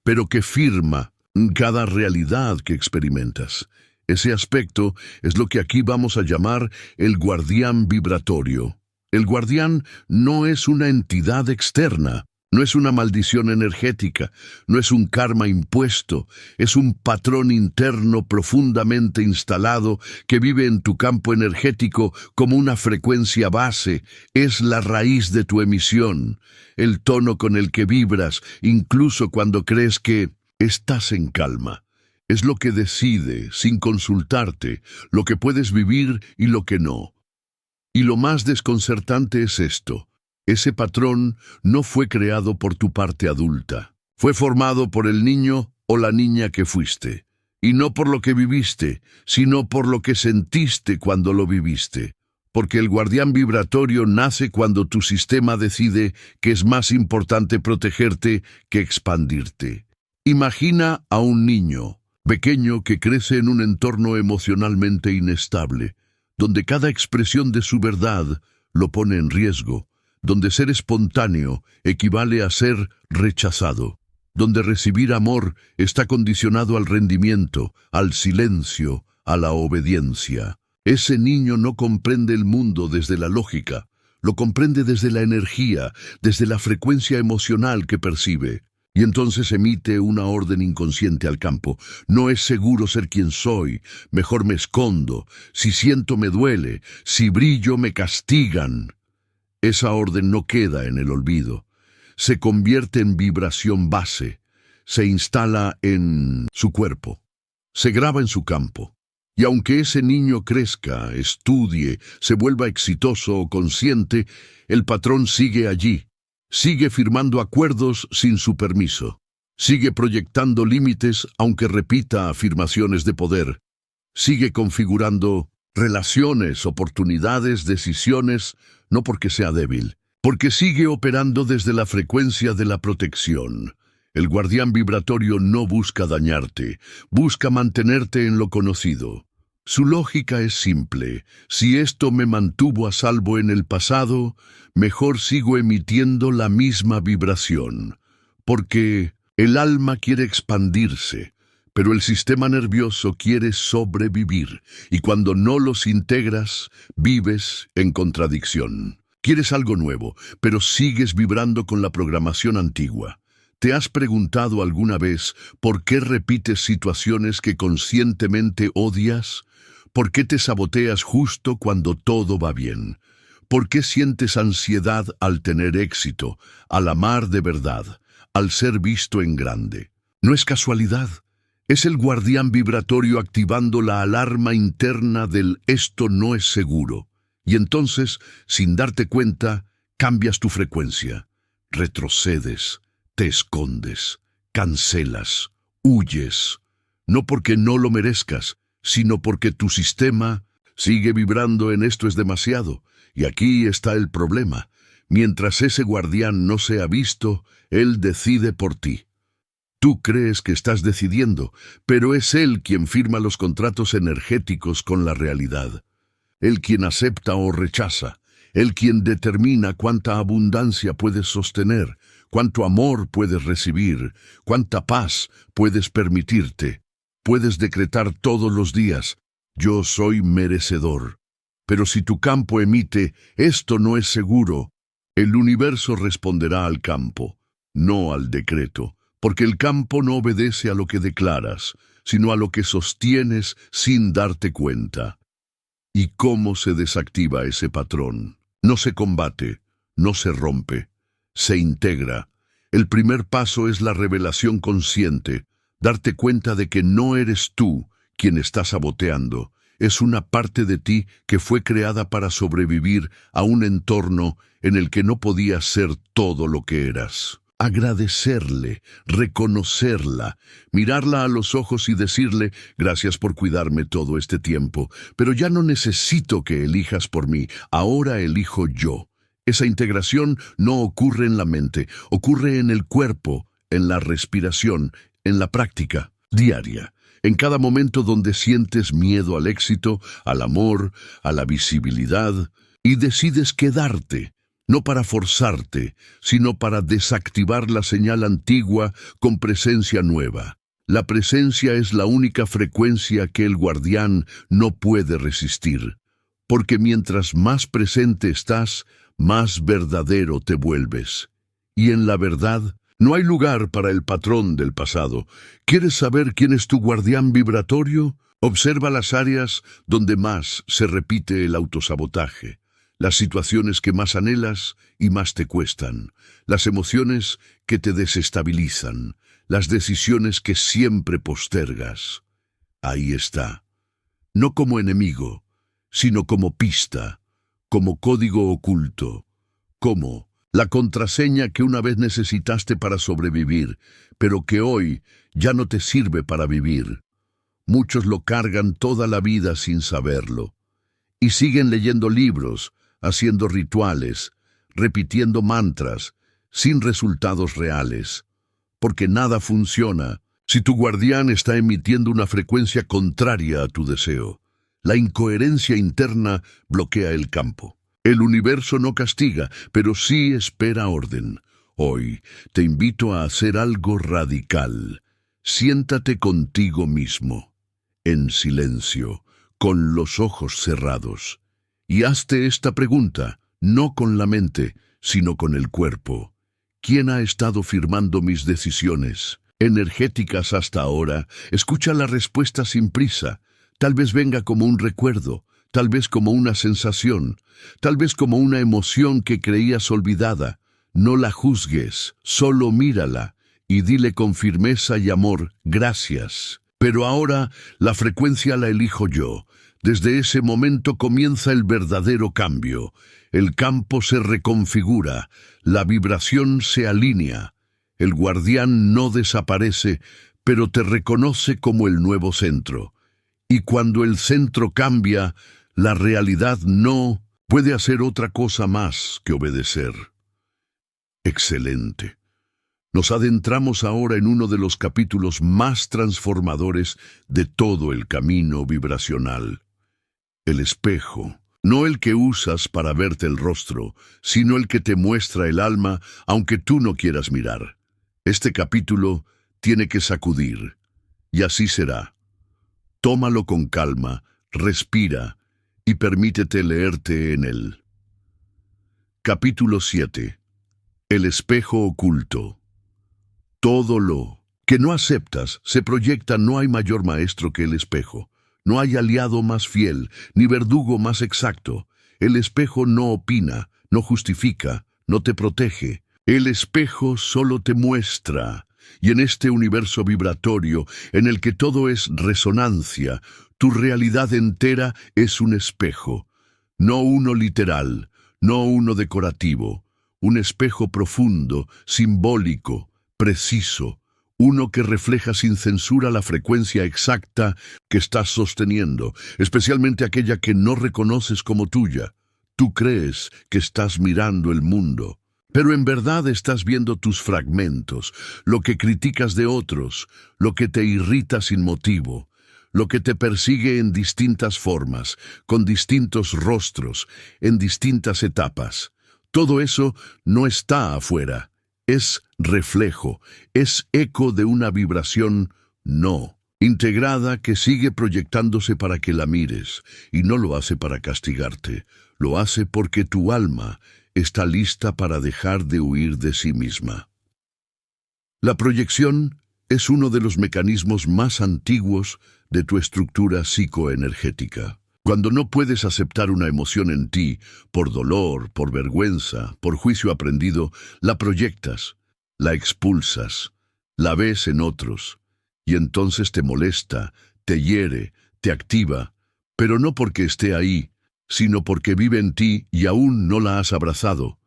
pero que firma cada realidad que experimentas. Ese aspecto es lo que aquí vamos a llamar el guardián vibratorio. El guardián no es una entidad externa. No es una maldición energética, no es un karma impuesto, es un patrón interno profundamente instalado que vive en tu campo energético como una frecuencia base, es la raíz de tu emisión, el tono con el que vibras, incluso cuando crees que estás en calma. Es lo que decide, sin consultarte, lo que puedes vivir y lo que no. Y lo más desconcertante es esto. Ese patrón no fue creado por tu parte adulta. Fue formado por el niño o la niña que fuiste. Y no por lo que viviste, sino por lo que sentiste cuando lo viviste. Porque el guardián vibratorio nace cuando tu sistema decide que es más importante protegerte que expandirte. Imagina a un niño pequeño que crece en un entorno emocionalmente inestable, donde cada expresión de su verdad lo pone en riesgo, donde ser espontáneo equivale a ser rechazado, donde recibir amor está condicionado al rendimiento, al silencio, a la obediencia. Ese niño no comprende el mundo desde la lógica, lo comprende desde la energía, desde la frecuencia emocional que percibe. Y entonces emite una orden inconsciente al campo. No es seguro ser quien soy, mejor me escondo, si siento me duele, si brillo me castigan. Esa orden no queda en el olvido, se convierte en vibración base, se instala en su cuerpo, se graba en su campo. Y aunque ese niño crezca, estudie, se vuelva exitoso o consciente, el patrón sigue allí. Sigue firmando acuerdos sin su permiso. Sigue proyectando límites aunque repita afirmaciones de poder. Sigue configurando relaciones, oportunidades, decisiones, no porque sea débil, porque sigue operando desde la frecuencia de la protección. El guardián vibratorio no busca dañarte, busca mantenerte en lo conocido. Su lógica es simple: si esto me mantuvo a salvo en el pasado, mejor sigo emitiendo la misma vibración. Porque el alma quiere expandirse, pero el sistema nervioso quiere sobrevivir, y cuando no los integras, vives en contradicción. Quieres algo nuevo, pero sigues vibrando con la programación antigua. ¿Te has preguntado alguna vez por qué repites situaciones que conscientemente odias? ¿Por qué te saboteas justo cuando todo va bien? ¿Por qué sientes ansiedad al tener éxito, al amar de verdad, al ser visto en grande? No es casualidad. Es el guardián vibratorio activando la alarma interna del esto no es seguro. Y entonces, sin darte cuenta, cambias tu frecuencia. Retrocedes, te escondes, cancelas, huyes. No porque no lo merezcas, sino porque tu sistema sigue vibrando en esto es demasiado. Y aquí está el problema. Mientras ese guardián no sea visto, él decide por ti. Tú crees que estás decidiendo, pero es él quien firma los contratos energéticos con la realidad. Él quien acepta o rechaza. Él quien determina cuánta abundancia puedes sostener, cuánto amor puedes recibir, cuánta paz puedes permitirte. Puedes decretar todos los días: yo soy merecedor. Pero si tu campo emite esto no es seguro, el universo responderá al campo, no al decreto. Porque el campo no obedece a lo que declaras, sino a lo que sostienes sin darte cuenta. ¿Y cómo se desactiva ese patrón? No se combate, no se rompe, se integra. El primer paso es la revelación consciente, darte cuenta de que no eres tú quien está saboteando, es una parte de ti que fue creada para sobrevivir a un entorno en el que no podías ser todo lo que eras. Agradecerle, reconocerla, mirarla a los ojos y decirle: gracias por cuidarme todo este tiempo, pero ya no necesito que elijas por mí, ahora elijo yo. Esa integración no ocurre en la mente, ocurre en el cuerpo, en la respiración, en la práctica diaria. En cada momento donde sientes miedo al éxito, al amor, a la visibilidad, y decides quedarte. No para forzarte, sino para desactivar la señal antigua con presencia nueva. La presencia es la única frecuencia que el guardián no puede resistir, porque mientras más presente estás, más verdadero te vuelves. Y en la verdad, no hay lugar para el patrón del pasado. ¿Quieres saber quién es tu guardián vibratorio? Observa las áreas donde más se repite el autosabotaje. Las situaciones que más anhelas y más te cuestan, las emociones que te desestabilizan, las decisiones que siempre postergas. Ahí está, no como enemigo, sino como pista, como código oculto, como la contraseña que una vez necesitaste para sobrevivir, pero que hoy ya no te sirve para vivir. Muchos lo cargan toda la vida sin saberlo, y siguen leyendo libros, haciendo rituales, repitiendo mantras, sin resultados reales. Porque nada funciona si tu guardián está emitiendo una frecuencia contraria a tu deseo. La incoherencia interna bloquea el campo. El universo no castiga, pero sí espera orden. Hoy te invito a hacer algo radical. Siéntate contigo mismo, en silencio, con los ojos cerrados. Y hazte esta pregunta, no con la mente, sino con el cuerpo. ¿Quién ha estado firmando mis decisiones energéticas hasta ahora? Escucha la respuesta sin prisa. Tal vez venga como un recuerdo, tal vez como una sensación, tal vez como una emoción que creías olvidada. No la juzgues, solo mírala y dile con firmeza y amor: gracias. Pero ahora la frecuencia la elijo yo. Desde ese momento comienza el verdadero cambio. El campo se reconfigura, la vibración se alinea. El guardián no desaparece, pero te reconoce como el nuevo centro. Y cuando el centro cambia, la realidad no puede hacer otra cosa más que obedecer. Excelente. Nos adentramos ahora en uno de los capítulos más transformadores de todo el camino vibracional. El espejo. No el que usas para verte el rostro, sino el que te muestra el alma, aunque tú no quieras mirar. Este capítulo tiene que sacudir, y así será. Tómalo con calma, respira, y permítete leerte en él. Capítulo 7. El espejo oculto. Todo lo que no aceptas se proyecta. No hay mayor maestro que el espejo. No hay aliado más fiel, ni verdugo más exacto. El espejo no opina, no justifica, no te protege. El espejo solo te muestra. Y en este universo vibratorio, en el que todo es resonancia, tu realidad entera es un espejo. No uno literal, no uno decorativo. Un espejo profundo, simbólico, preciso. Uno que refleja sin censura la frecuencia exacta que estás sosteniendo, especialmente aquella que no reconoces como tuya. Tú crees que estás mirando el mundo, pero en verdad estás viendo tus fragmentos, lo que criticas de otros, lo que te irrita sin motivo, lo que te persigue en distintas formas, con distintos rostros, en distintas etapas. Todo eso no está afuera. Es reflejo, es eco de una vibración no integrada que sigue proyectándose para que la mires, y no lo hace para castigarte, lo hace porque tu alma está lista para dejar de huir de sí misma. La proyección es uno de los mecanismos más antiguos de tu estructura psicoenergética. Cuando no puedes aceptar una emoción en ti, por dolor, por vergüenza, por juicio aprendido, la proyectas, la expulsas, la ves en otros, y entonces te molesta, te hiere, te activa, pero no porque esté ahí, sino porque vive en ti y aún no la has abrazado.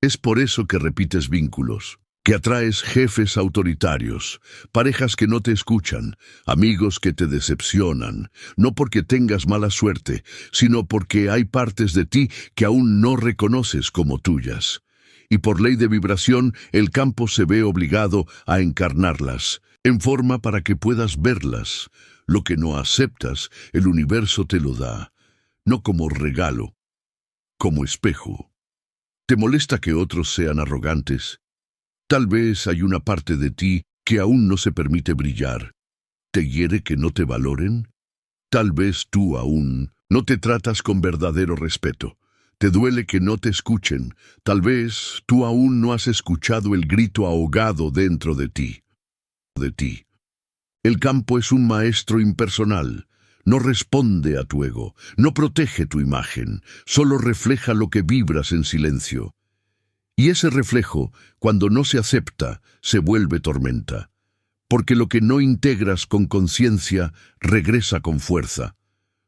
Es por eso que repites vínculos, que atraes jefes autoritarios, parejas que no te escuchan, amigos que te decepcionan, no porque tengas mala suerte, sino porque hay partes de ti que aún no reconoces como tuyas. Y por ley de vibración, el campo se ve obligado a encarnarlas, en forma para que puedas verlas. Lo que no aceptas, el universo te lo da, no como regalo, como espejo. ¿Te molesta que otros sean arrogantes? Tal vez hay una parte de ti que aún no se permite brillar. ¿Te hiere que no te valoren? Tal vez tú aún no te tratas con verdadero respeto. Te duele que no te escuchen. Tal vez tú aún no has escuchado el grito ahogado dentro de ti. El campo es un maestro impersonal. No responde a tu ego, no protege tu imagen, solo refleja lo que vibras en silencio. Y ese reflejo, cuando no se acepta, se vuelve tormenta. Porque lo que no integras con conciencia, regresa con fuerza.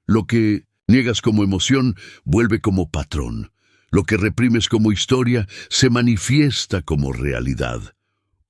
Lo que niegas como emoción, vuelve como patrón. Lo que reprimes como historia, se manifiesta como realidad.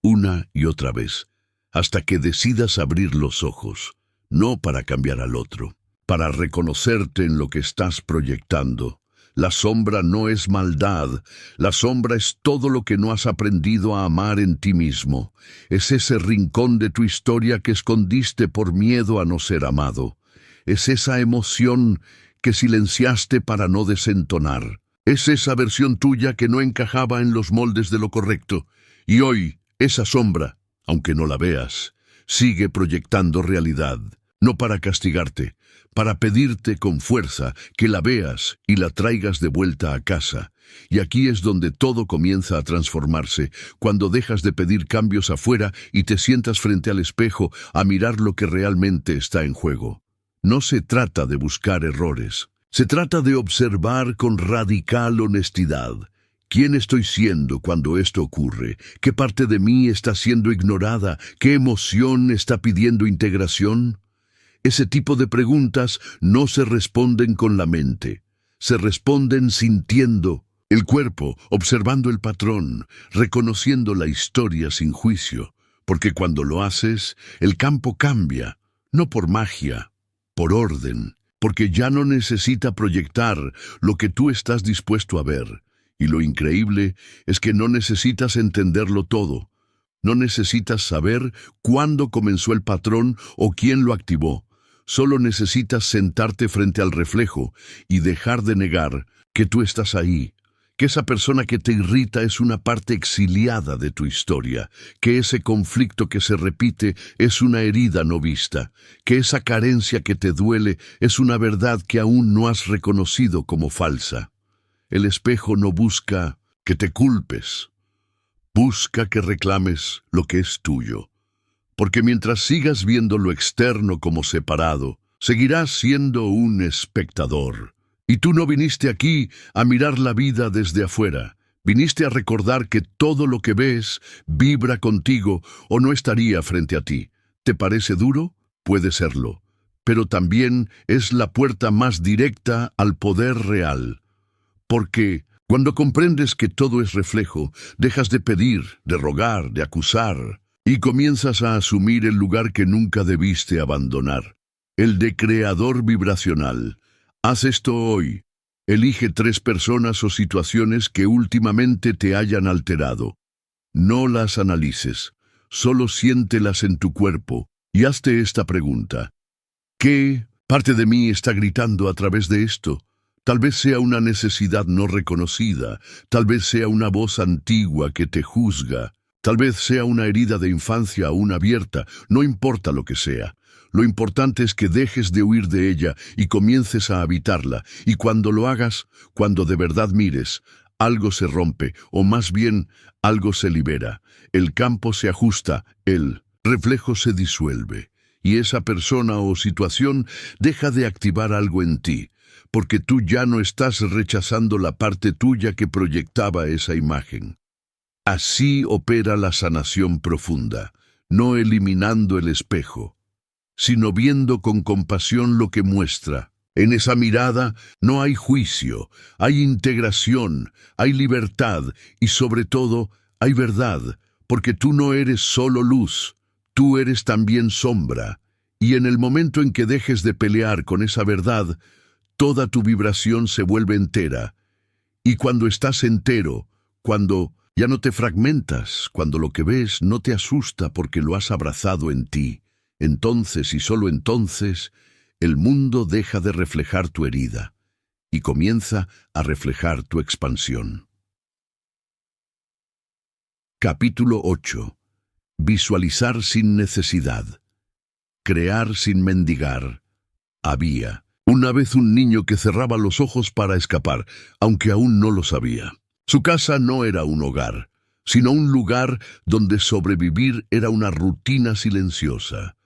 Una y otra vez, hasta que decidas abrir los ojos, no para cambiar al otro, para reconocerte en lo que estás proyectando. La sombra no es maldad, la sombra es todo lo que no has aprendido a amar en ti mismo. Es ese rincón de tu historia que escondiste por miedo a no ser amado. Es esa emoción que silenciaste para no desentonar. Es esa versión tuya que no encajaba en los moldes de lo correcto. Y hoy, esa sombra, aunque no la veas, sigue proyectando realidad, no para castigarte, para pedirte con fuerza que la veas y la traigas de vuelta a casa. Y aquí es donde todo comienza a transformarse, cuando dejas de pedir cambios afuera y te sientas frente al espejo a mirar lo que realmente está en juego. No se trata de buscar errores, se trata de observar con radical honestidad ¿Quién estoy siendo cuando esto ocurre? ¿Qué parte de mí está siendo ignorada? ¿Qué emoción está pidiendo integración? Ese tipo de preguntas no se responden con la mente, se responden sintiendo el cuerpo, observando el patrón, reconociendo la historia sin juicio, porque cuando lo haces, el campo cambia, no por magia, por orden, porque ya no necesita proyectar lo que tú estás dispuesto a ver. Y lo increíble es que no necesitas entenderlo todo, no necesitas saber cuándo comenzó el patrón o quién lo activó. Solo necesitas sentarte frente al reflejo y dejar de negar que tú estás ahí, que esa persona que te irrita es una parte exiliada de tu historia, que ese conflicto que se repite es una herida no vista, que esa carencia que te duele es una verdad que aún no has reconocido como falsa. El espejo no busca que te culpes, busca que reclames lo que es tuyo. Porque mientras sigas viendo lo externo como separado, seguirás siendo un espectador. Y tú no viniste aquí a mirar la vida desde afuera. Viniste a recordar que todo lo que ves vibra contigo o no estaría frente a ti. ¿Te parece duro? Puede serlo. Pero también es la puerta más directa al poder real. Porque cuando comprendes que todo es reflejo, dejas de pedir, de rogar, de acusar, y comienzas a asumir el lugar que nunca debiste abandonar, el de creador vibracional. Haz esto hoy. Elige 3 personas o situaciones que últimamente te hayan alterado. No las analices, solo siéntelas en tu cuerpo y hazte esta pregunta. ¿Qué parte de mí está gritando a través de esto? Tal vez sea una necesidad no reconocida, tal vez sea una voz antigua que te juzga, tal vez sea una herida de infancia aún abierta, no importa lo que sea. Lo importante es que dejes de huir de ella y comiences a habitarla, y cuando lo hagas, cuando de verdad mires, algo se rompe, o más bien, algo se libera. El campo se ajusta, el reflejo se disuelve, y esa persona o situación deja de activar algo en ti, porque tú ya no estás rechazando la parte tuya que proyectaba esa imagen. Así opera la sanación profunda, no eliminando el espejo, sino viendo con compasión lo que muestra. En esa mirada no hay juicio, hay integración, hay libertad y sobre todo hay verdad, porque tú no eres solo luz, tú eres también sombra. Y en el momento en que dejes de pelear con esa verdad, toda tu vibración se vuelve entera. Y cuando estás entero, cuando ya no te fragmentas, cuando lo que ves no te asusta porque lo has abrazado en ti, entonces y solo entonces, el mundo deja de reflejar tu herida y comienza a reflejar tu expansión. Capítulo 8. Visualizar sin necesidad. Crear sin mendigar. Había una vez un niño que cerraba los ojos para escapar, aunque aún no lo sabía. Su casa no era un hogar, sino un lugar donde sobrevivir era una rutina silenciosa.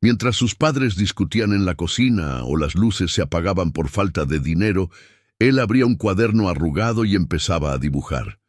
Mientras sus padres discutían en la cocina o las luces se apagaban por falta de dinero, él abría un cuaderno arrugado y empezaba a dibujar.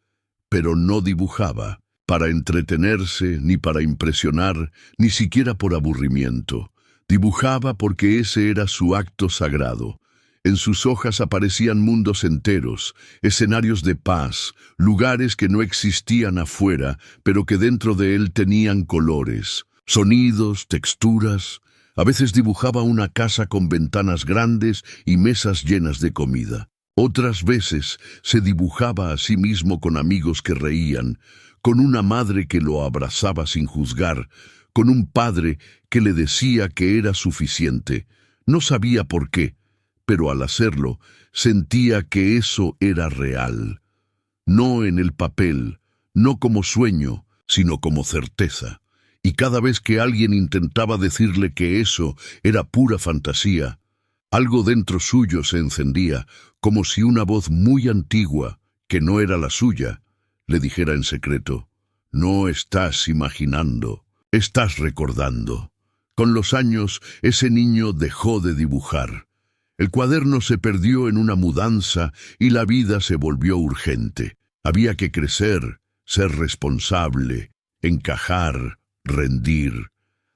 Pero no dibujaba para entretenerse, ni para impresionar, ni siquiera por aburrimiento. Dibujaba porque ese era su acto sagrado. En sus hojas aparecían mundos enteros, escenarios de paz, lugares que no existían afuera, pero que dentro de él tenían colores, sonidos, texturas. A veces dibujaba una casa con ventanas grandes y mesas llenas de comida. Otras veces se dibujaba a sí mismo con amigos que reían, con una madre que lo abrazaba sin juzgar, con un padre que le decía que era suficiente. No sabía por qué, pero al hacerlo sentía que eso era real. No en el papel, no como sueño, sino como certeza. Y cada vez que alguien intentaba decirle que eso era pura fantasía, algo dentro suyo se encendía, como si una voz muy antigua, que no era la suya, le dijera en secreto: «No estás imaginando, estás recordando». Con los años, ese niño dejó de dibujar. El cuaderno se perdió en una mudanza y la vida se volvió urgente. Había que crecer, ser responsable, encajar, rendir.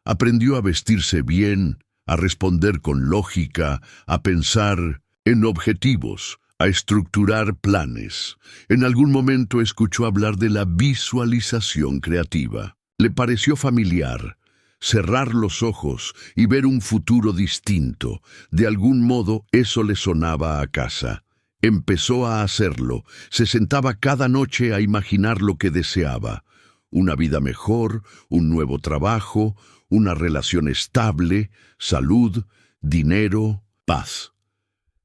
Aprendió a vestirse bien, a responder con lógica, a pensar en objetivos, a estructurar planes. En algún momento escuchó hablar de la visualización creativa. Le pareció familiar. Cerrar los ojos y ver un futuro distinto. De algún modo eso le sonaba a casa. Empezó a hacerlo. Se sentaba cada noche a imaginar lo que deseaba. Una vida mejor, un nuevo trabajo, una relación estable, salud, dinero, paz.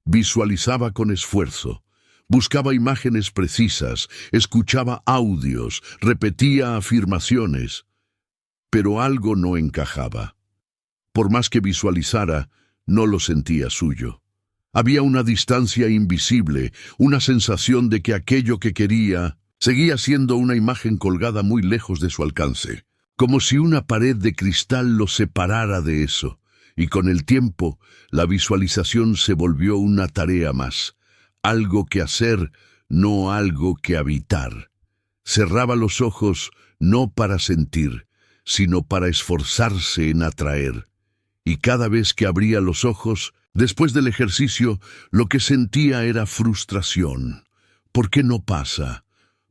Visualizaba con esfuerzo. Buscaba imágenes precisas, escuchaba audios, repetía afirmaciones. Pero algo no encajaba. Por más que visualizara, no lo sentía suyo. Había una distancia invisible, una sensación de que aquello que quería seguía siendo una imagen colgada muy lejos de su alcance, como si una pared de cristal lo separara de eso, y con el tiempo la visualización se volvió una tarea más, algo que hacer, no algo que habitar. Cerraba los ojos no para sentir, sino para esforzarse en atraer. Y cada vez que abría los ojos, después del ejercicio, lo que sentía era frustración. ¿Por qué no pasa?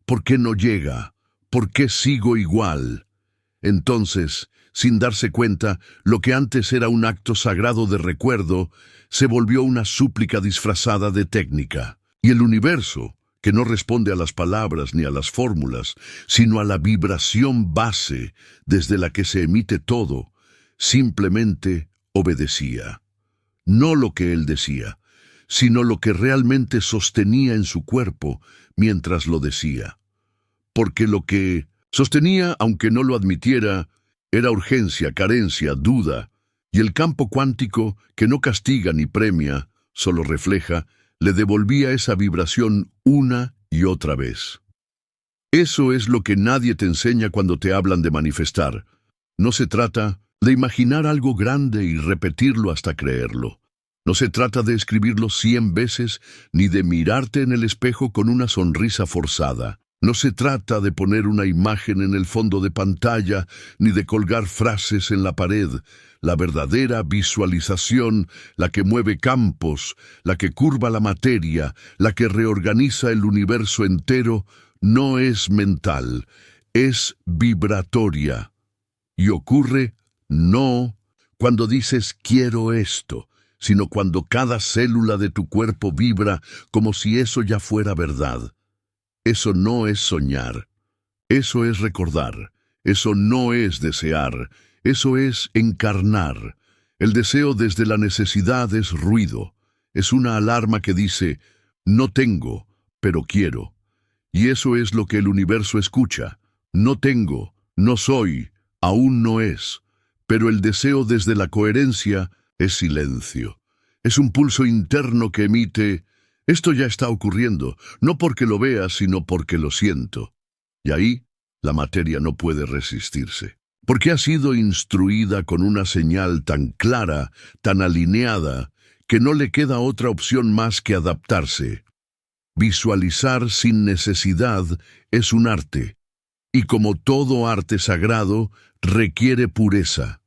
¿Por qué no llega? ¿Por qué sigo igual? Entonces, sin darse cuenta, lo que antes era un acto sagrado de recuerdo, se volvió una súplica disfrazada de técnica. Y el universo, que no responde a las palabras ni a las fórmulas, sino a la vibración base desde la que se emite todo, simplemente obedecía. No lo que él decía, sino lo que realmente sostenía en su cuerpo mientras lo decía. Porque lo que sostenía, aunque no lo admitiera, era urgencia, carencia, duda, y el campo cuántico, que no castiga ni premia, solo refleja, le devolvía esa vibración una y otra vez. Eso es lo que nadie te enseña cuando te hablan de manifestar. No se trata de imaginar algo grande y repetirlo hasta creerlo. No se trata de escribirlo 100 veces, ni de mirarte en el espejo con una sonrisa forzada. No se trata de poner una imagen en el fondo de pantalla, ni de colgar frases en la pared. La verdadera visualización, la que mueve campos, la que curva la materia, la que reorganiza el universo entero, no es mental, es vibratoria. Y ocurre no cuando dices quiero esto, sino cuando cada célula de tu cuerpo vibra como si eso ya fuera verdad. Eso no es soñar, eso es recordar, eso no es desear, eso es encarnar. El deseo desde la necesidad es ruido, es una alarma que dice, no tengo, pero quiero. Y eso es lo que el universo escucha, no tengo, no soy, aún no es. Pero el deseo desde la coherencia es silencio. Es un pulso interno que emite, esto ya está ocurriendo, no porque lo vea, sino porque lo siento. Y ahí, la materia no puede resistirse. Porque ha sido instruida con una señal tan clara, tan alineada, que no le queda otra opción más que adaptarse. Visualizar sin necesidad es un arte, y como todo arte sagrado, requiere pureza.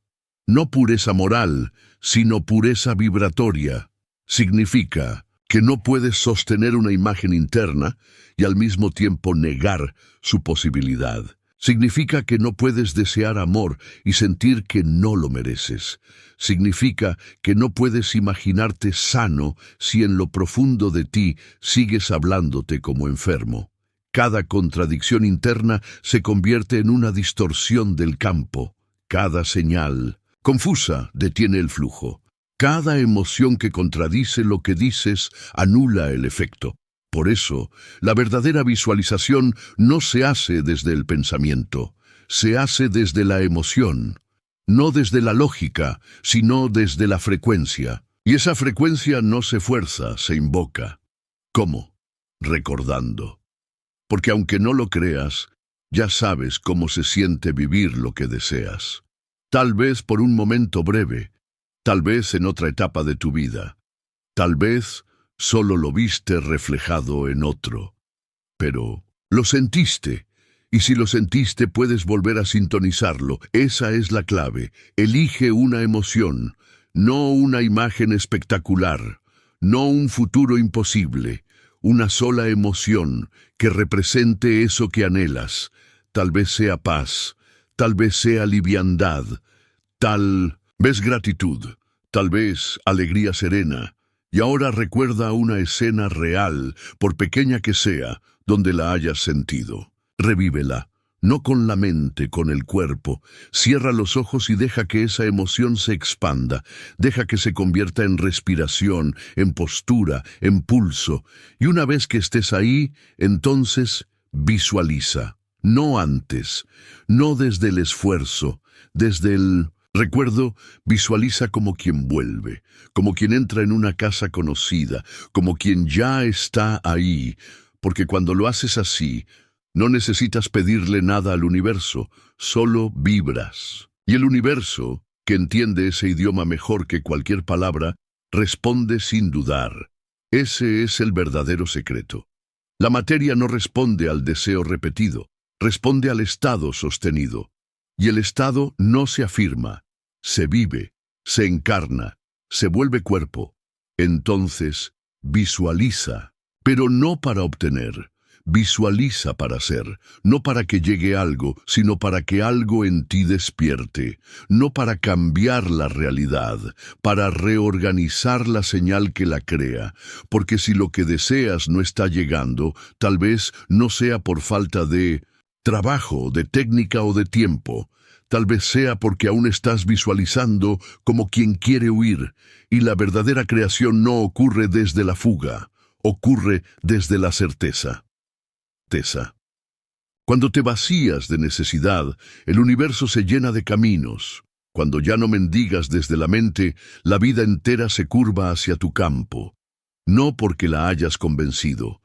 No pureza moral, sino pureza vibratoria. Significa que no puedes sostener una imagen interna y al mismo tiempo negar su posibilidad. Significa que no puedes desear amor y sentir que no lo mereces. Significa que no puedes imaginarte sano si en lo profundo de ti sigues hablándote como enfermo. Cada contradicción interna se convierte en una distorsión del campo. Cada señal confusa detiene el flujo. Cada emoción que contradice lo que dices anula el efecto. Por eso, la verdadera visualización no se hace desde el pensamiento, se hace desde la emoción, no desde la lógica, sino desde la frecuencia. Y esa frecuencia no se fuerza, se invoca. ¿Cómo? Recordando. Porque aunque no lo creas, ya sabes cómo se siente vivir lo que deseas. Tal vez por un momento breve, tal vez en otra etapa de tu vida, tal vez solo lo viste reflejado en otro, pero Lo sentiste. Y si lo sentiste, puedes volver a sintonizarlo. Esa es la clave. Elige una emoción, no una imagen espectacular, no un futuro imposible. Una sola emoción que represente eso que anhelas. Tal vez sea paz, tal vez sea liviandad, tal vez gratitud, tal vez alegría serena. Y ahora recuerda una escena real, por pequeña que sea, donde la hayas sentido. Revívela, no con la mente, con el cuerpo. Cierra los ojos y deja que esa emoción se expanda. Deja que se convierta en respiración, en postura, en pulso. Y una vez que estés ahí, entonces visualiza. No antes, no desde el esfuerzo, desde el recuerdo. Visualiza como quien vuelve, como quien entra en una casa conocida, como quien ya está ahí, porque cuando lo haces así, no necesitas pedirle nada al universo, solo vibras. Y el universo, que entiende ese idioma mejor que cualquier palabra, responde sin dudar. Ese es el verdadero secreto. La materia no responde al deseo repetido, responde al estado sostenido. Y el estado no se afirma, se vive, se encarna, se vuelve cuerpo. Entonces, visualiza, pero no para obtener. Visualiza para ser, no para que llegue algo, sino para que algo en ti despierte, no para cambiar la realidad, para reorganizar la señal que la crea, porque si lo que deseas no está llegando, tal vez no sea por falta de trabajo, de técnica o de tiempo. Tal vez sea porque aún estás visualizando como quien quiere huir, y la verdadera creación no ocurre desde la fuga, ocurre desde la certeza. Cuando te vacías de necesidad, el universo se llena de caminos. Cuando ya no mendigas desde la mente, la vida entera se curva hacia tu campo. No porque la hayas convencido,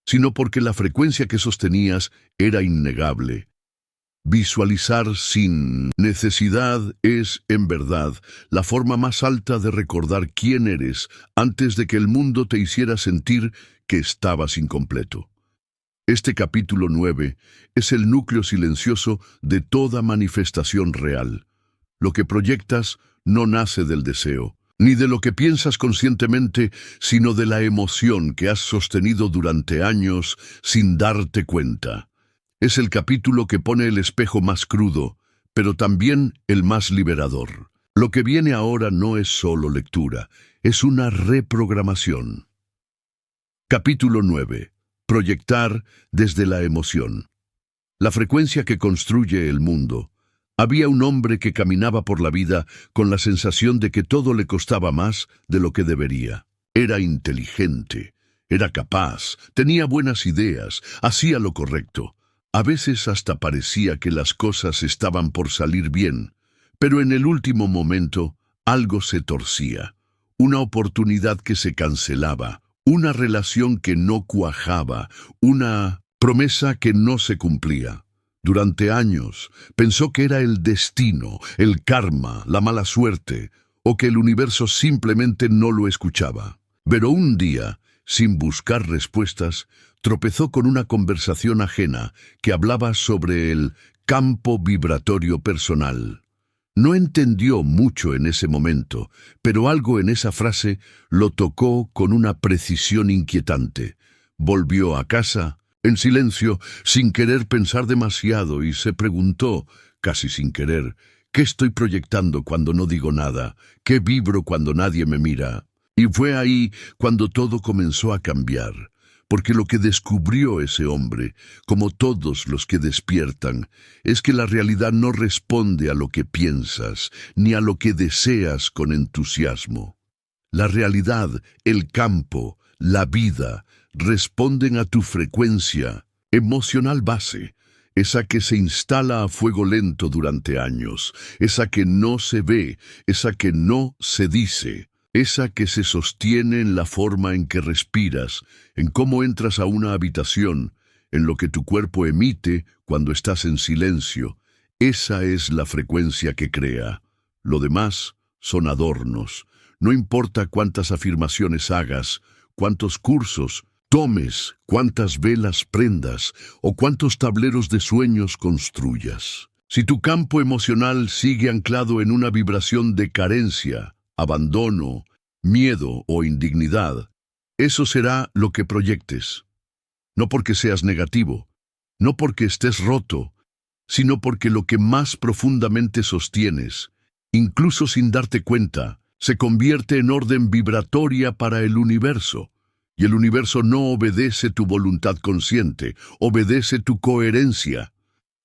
sino porque la frecuencia que sostenías era innegable. Visualizar sin necesidad es, en verdad, la forma más alta de recordar quién eres antes de que el mundo te hiciera sentir que estabas incompleto. Este capítulo 9 es el núcleo silencioso de toda manifestación real. Lo que proyectas no nace del deseo, ni de lo que piensas conscientemente, sino de la emoción que has sostenido durante años sin darte cuenta. Es el capítulo que pone el espejo más crudo, pero también el más liberador. Lo que viene ahora no es solo lectura, es una reprogramación. Capítulo 9. Proyectar desde la emoción. La frecuencia que construye el mundo. Había un hombre que caminaba por la vida con la sensación de que todo le costaba más de lo que debería. Era inteligente, era capaz, tenía buenas ideas, hacía lo correcto. A veces hasta parecía que las cosas estaban por salir bien, pero en el último momento algo se torcía. Una oportunidad que se cancelaba, una relación que no cuajaba, una promesa que no se cumplía. Durante años pensó que era el destino, el karma, la mala suerte, o que el universo simplemente no lo escuchaba. Pero un día, sin buscar respuestas, tropezó con una conversación ajena que hablaba sobre el campo vibratorio personal. No entendió mucho en ese momento, pero algo en esa frase lo tocó con una precisión inquietante. Volvió a casa, en silencio, sin querer pensar demasiado, y se preguntó, casi sin querer, ¿qué estoy proyectando cuando no digo nada? ¿Qué vibro cuando nadie me mira? Y fue ahí cuando todo comenzó a cambiar. Porque lo que descubrió ese hombre, como todos los que despiertan, es que la realidad no responde a lo que piensas, ni a lo que deseas con entusiasmo. La realidad, el campo, la vida, responden a tu frecuencia emocional base, esa que se instala a fuego lento durante años, esa que no se ve, esa que no se dice. Esa que se sostiene en la forma en que respiras, en cómo entras a una habitación, en lo que tu cuerpo emite cuando estás en silencio. Esa es la frecuencia que crea. Lo demás son adornos. No importa cuántas afirmaciones hagas, cuántos cursos, tomes, cuántas velas prendas o cuántos tableros de sueños construyas. Si tu campo emocional sigue anclado en una vibración de carencia, abandono, miedo o indignidad, eso será lo que proyectes. No porque seas negativo, no porque estés roto, sino porque lo que más profundamente sostienes, incluso sin darte cuenta, se convierte en orden vibratoria para el universo. Y el universo no obedece tu voluntad consciente, obedece tu coherencia.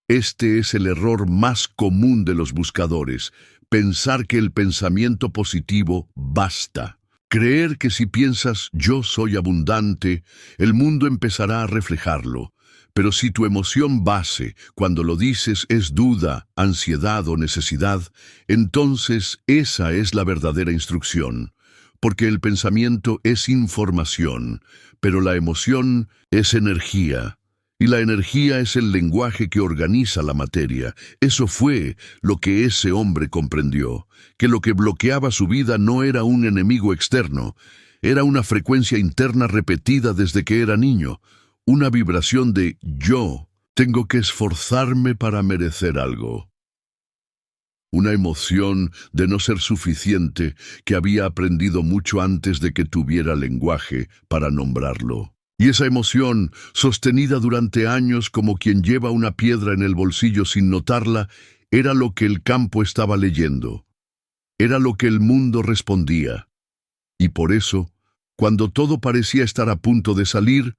Este es el error más común de los buscadores, pensar que el pensamiento positivo basta. Creer que si piensas yo soy abundante, el mundo empezará a reflejarlo. Pero si tu emoción base, cuando lo dices, es duda, ansiedad o necesidad, entonces esa es la verdadera instrucción. Porque el pensamiento es información, pero la emoción es energía. Y la energía es el lenguaje que organiza la materia. Eso fue lo que ese hombre comprendió, que lo que bloqueaba su vida no era un enemigo externo, era una frecuencia interna repetida desde que era niño, una vibración de yo tengo que esforzarme para merecer algo. Una emoción de no ser suficiente que había aprendido mucho antes de que tuviera lenguaje para nombrarlo. Y esa emoción, sostenida durante años como quien lleva una piedra en el bolsillo sin notarla, era lo que el campo estaba leyendo. Era lo que el mundo respondía. Y por eso, cuando todo parecía estar a punto de salir,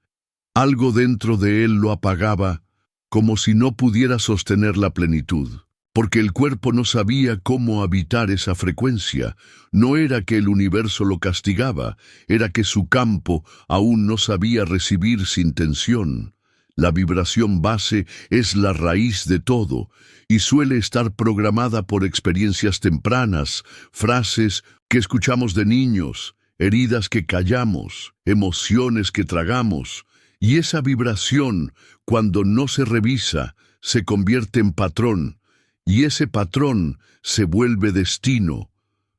algo dentro de él lo apagaba, como si no pudiera sostener la plenitud. Porque el cuerpo no sabía cómo habitar esa frecuencia. No era que el universo lo castigaba, era que su campo aún no sabía recibir sin tensión. La vibración base es la raíz de todo y suele estar programada por experiencias tempranas, frases que escuchamos de niños, heridas que callamos, emociones que tragamos. Y esa vibración, cuando no se revisa, se convierte en patrón. Y ese patrón se vuelve destino,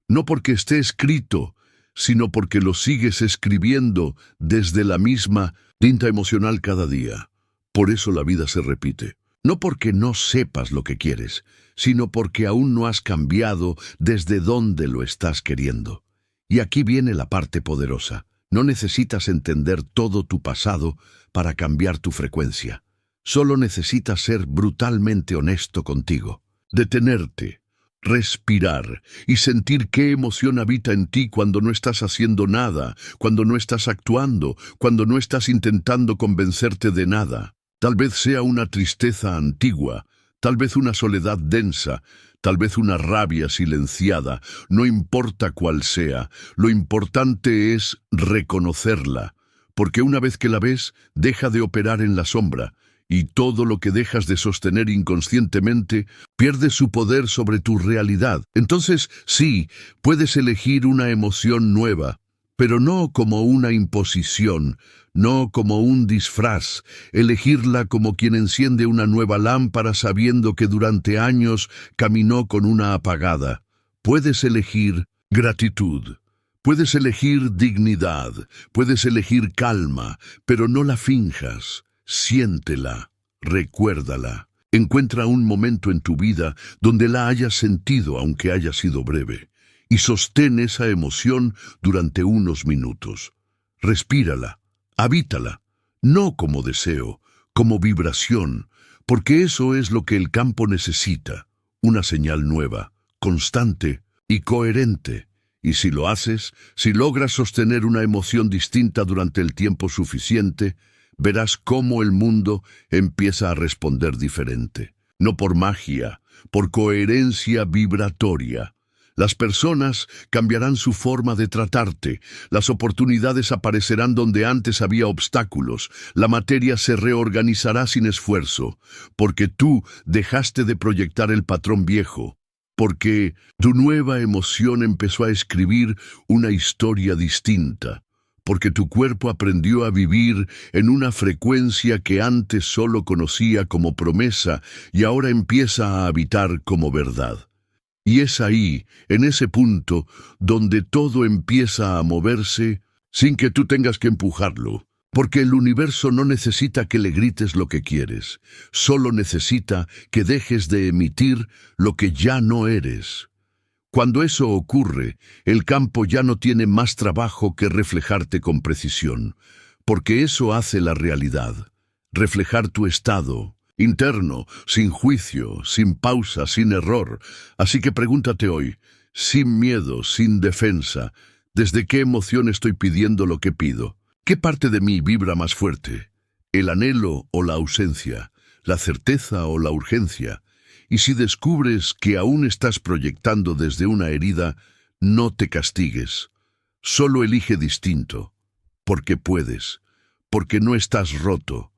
no porque esté escrito, sino porque lo sigues escribiendo desde la misma tinta emocional cada día. Por eso la vida se repite. No porque no sepas lo que quieres, sino porque aún no has cambiado desde dónde lo estás queriendo. Y aquí viene la parte poderosa. No necesitas entender todo tu pasado para cambiar tu frecuencia. Solo necesitas ser brutalmente honesto contigo. Detenerte, respirar y sentir qué emoción habita en ti cuando no estás haciendo nada, cuando no estás actuando, cuando no estás intentando convencerte de nada. Tal vez sea una tristeza antigua, tal vez una soledad densa, tal vez una rabia silenciada, no importa cuál sea, lo importante es reconocerla, porque una vez que la ves, deja de operar en la sombra, y todo lo que dejas de sostener inconscientemente pierde su poder sobre tu realidad. Entonces, sí, puedes elegir una emoción nueva, pero no como una imposición, no como un disfraz, elegirla como quien enciende una nueva lámpara sabiendo que durante años caminó con una apagada. Puedes elegir gratitud. Puedes elegir dignidad, puedes elegir calma, pero no la finjas. Siéntela, recuérdala. Encuentra un momento en tu vida donde la hayas sentido, aunque haya sido breve, y sostén esa emoción durante unos minutos. Respírala, habítala, no como deseo, como vibración, porque eso es lo que el campo necesita, una señal nueva, constante y coherente. Y si lo haces, si logras sostener una emoción distinta durante el tiempo suficiente, verás cómo el mundo empieza a responder diferente. No por magia, por coherencia vibratoria. Las personas cambiarán su forma de tratarte, las oportunidades aparecerán donde antes había obstáculos, la materia se reorganizará sin esfuerzo, porque tú dejaste de proyectar el patrón viejo, porque tu nueva emoción empezó a escribir una historia distinta. Porque tu cuerpo aprendió a vivir en una frecuencia que antes solo conocía como promesa y ahora empieza a habitar como verdad. Y es ahí, en ese punto, donde todo empieza a moverse sin que tú tengas que empujarlo. Porque el universo no necesita que le grites lo que quieres, solo necesita que dejes de emitir lo que ya no eres. Cuando eso ocurre, el campo ya no tiene más trabajo que reflejarte con precisión, porque eso hace la realidad, reflejar tu estado interno, sin juicio, sin pausa, sin error. Así que pregúntate hoy, sin miedo, sin defensa, ¿desde qué emoción estoy pidiendo lo que pido? ¿Qué parte de mí vibra más fuerte? ¿El anhelo o la ausencia? ¿La certeza o la urgencia? Y si descubres que aún estás proyectando desde una herida, no te castigues. Solo elige distinto, porque puedes, porque no estás roto,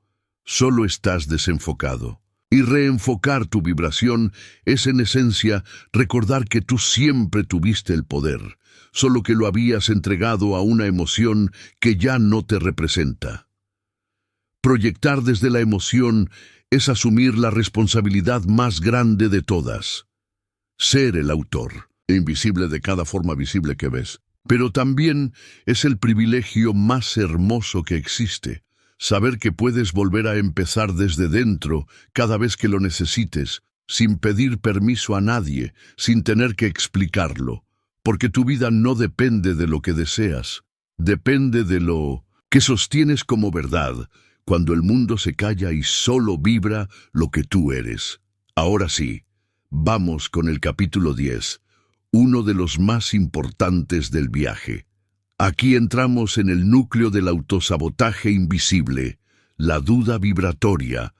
solo estás desenfocado. Y reenfocar tu vibración es en esencia recordar que tú siempre tuviste el poder, solo que lo habías entregado a una emoción que ya no te representa. Proyectar desde la emoción es asumir la responsabilidad más grande de todas. Ser el autor, invisible de cada forma visible que ves. Pero también es el privilegio más hermoso que existe. Saber que puedes volver a empezar desde dentro cada vez que lo necesites, sin pedir permiso a nadie, sin tener que explicarlo. Porque tu vida no depende de lo que deseas, depende de lo que sostienes como verdad, cuando el mundo se calla y solo vibra lo que tú eres. Ahora sí, vamos con el capítulo 10, uno de los más importantes del viaje. Aquí entramos en el núcleo del autosabotaje invisible, la duda vibratoria,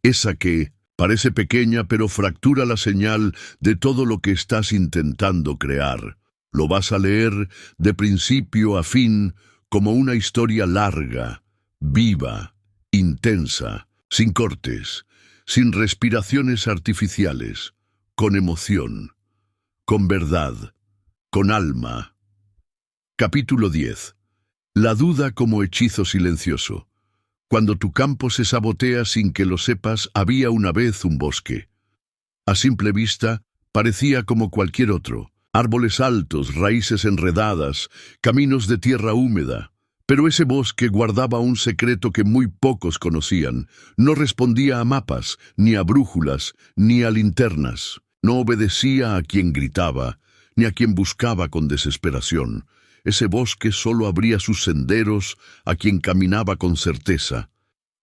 esa que parece pequeña pero fractura la señal de todo lo que estás intentando crear. Lo vas a leer de principio a fin como una historia larga, viva, intensa, sin cortes, sin respiraciones artificiales, con emoción, con verdad, con alma. Capítulo 10. La duda como hechizo silencioso. Cuando tu campo se sabotea sin que lo sepas, había una vez un bosque. A simple vista, parecía como cualquier otro. Árboles altos, raíces enredadas, caminos de tierra húmeda. Pero ese bosque guardaba un secreto que muy pocos conocían. No respondía a mapas, ni a brújulas, ni a linternas. No obedecía a quien gritaba, ni a quien buscaba con desesperación. Ese bosque solo abría sus senderos a quien caminaba con certeza.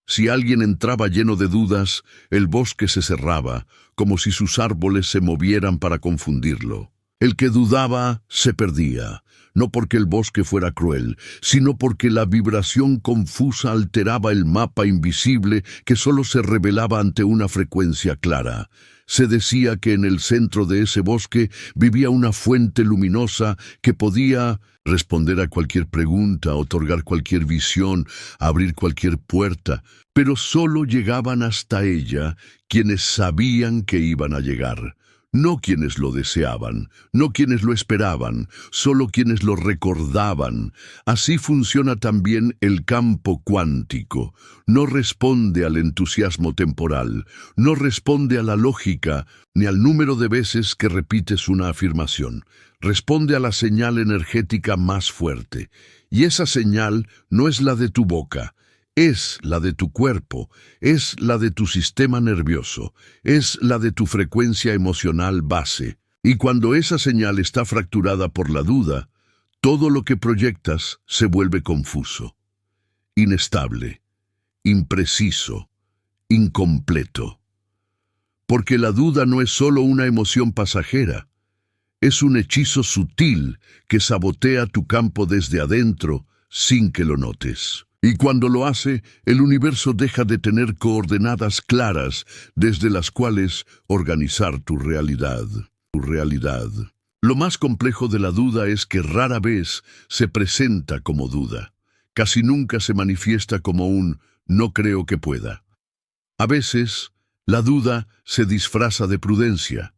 Si alguien entraba lleno de dudas, el bosque se cerraba, como si sus árboles se movieran para confundirlo. El que dudaba se perdía, no porque el bosque fuera cruel, sino porque la vibración confusa alteraba el mapa invisible que solo se revelaba ante una frecuencia clara. Se decía que en el centro de ese bosque vivía una fuente luminosa que podía responder a cualquier pregunta, otorgar cualquier visión, abrir cualquier puerta, pero solo llegaban hasta ella quienes sabían que iban a llegar. No quienes lo deseaban, no quienes lo esperaban, solo quienes lo recordaban. Así funciona también el campo cuántico. No responde al entusiasmo temporal, no responde a la lógica, ni al número de veces que repites una afirmación. Responde a la señal energética más fuerte. Y esa señal no es la de tu boca. Es la de tu cuerpo, es la de tu sistema nervioso, es la de tu frecuencia emocional base. Y cuando esa señal está fracturada por la duda, todo lo que proyectas se vuelve confuso, inestable, impreciso, incompleto. Porque la duda no es solo una emoción pasajera, es un hechizo sutil que sabotea tu campo desde adentro sin que lo notes. Y cuando lo hace, el universo deja de tener coordenadas claras desde las cuales organizar tu realidad. Lo más complejo de la duda es que rara vez se presenta como duda. Casi nunca se manifiesta como un no creo que pueda. A veces, la duda se disfraza de prudencia,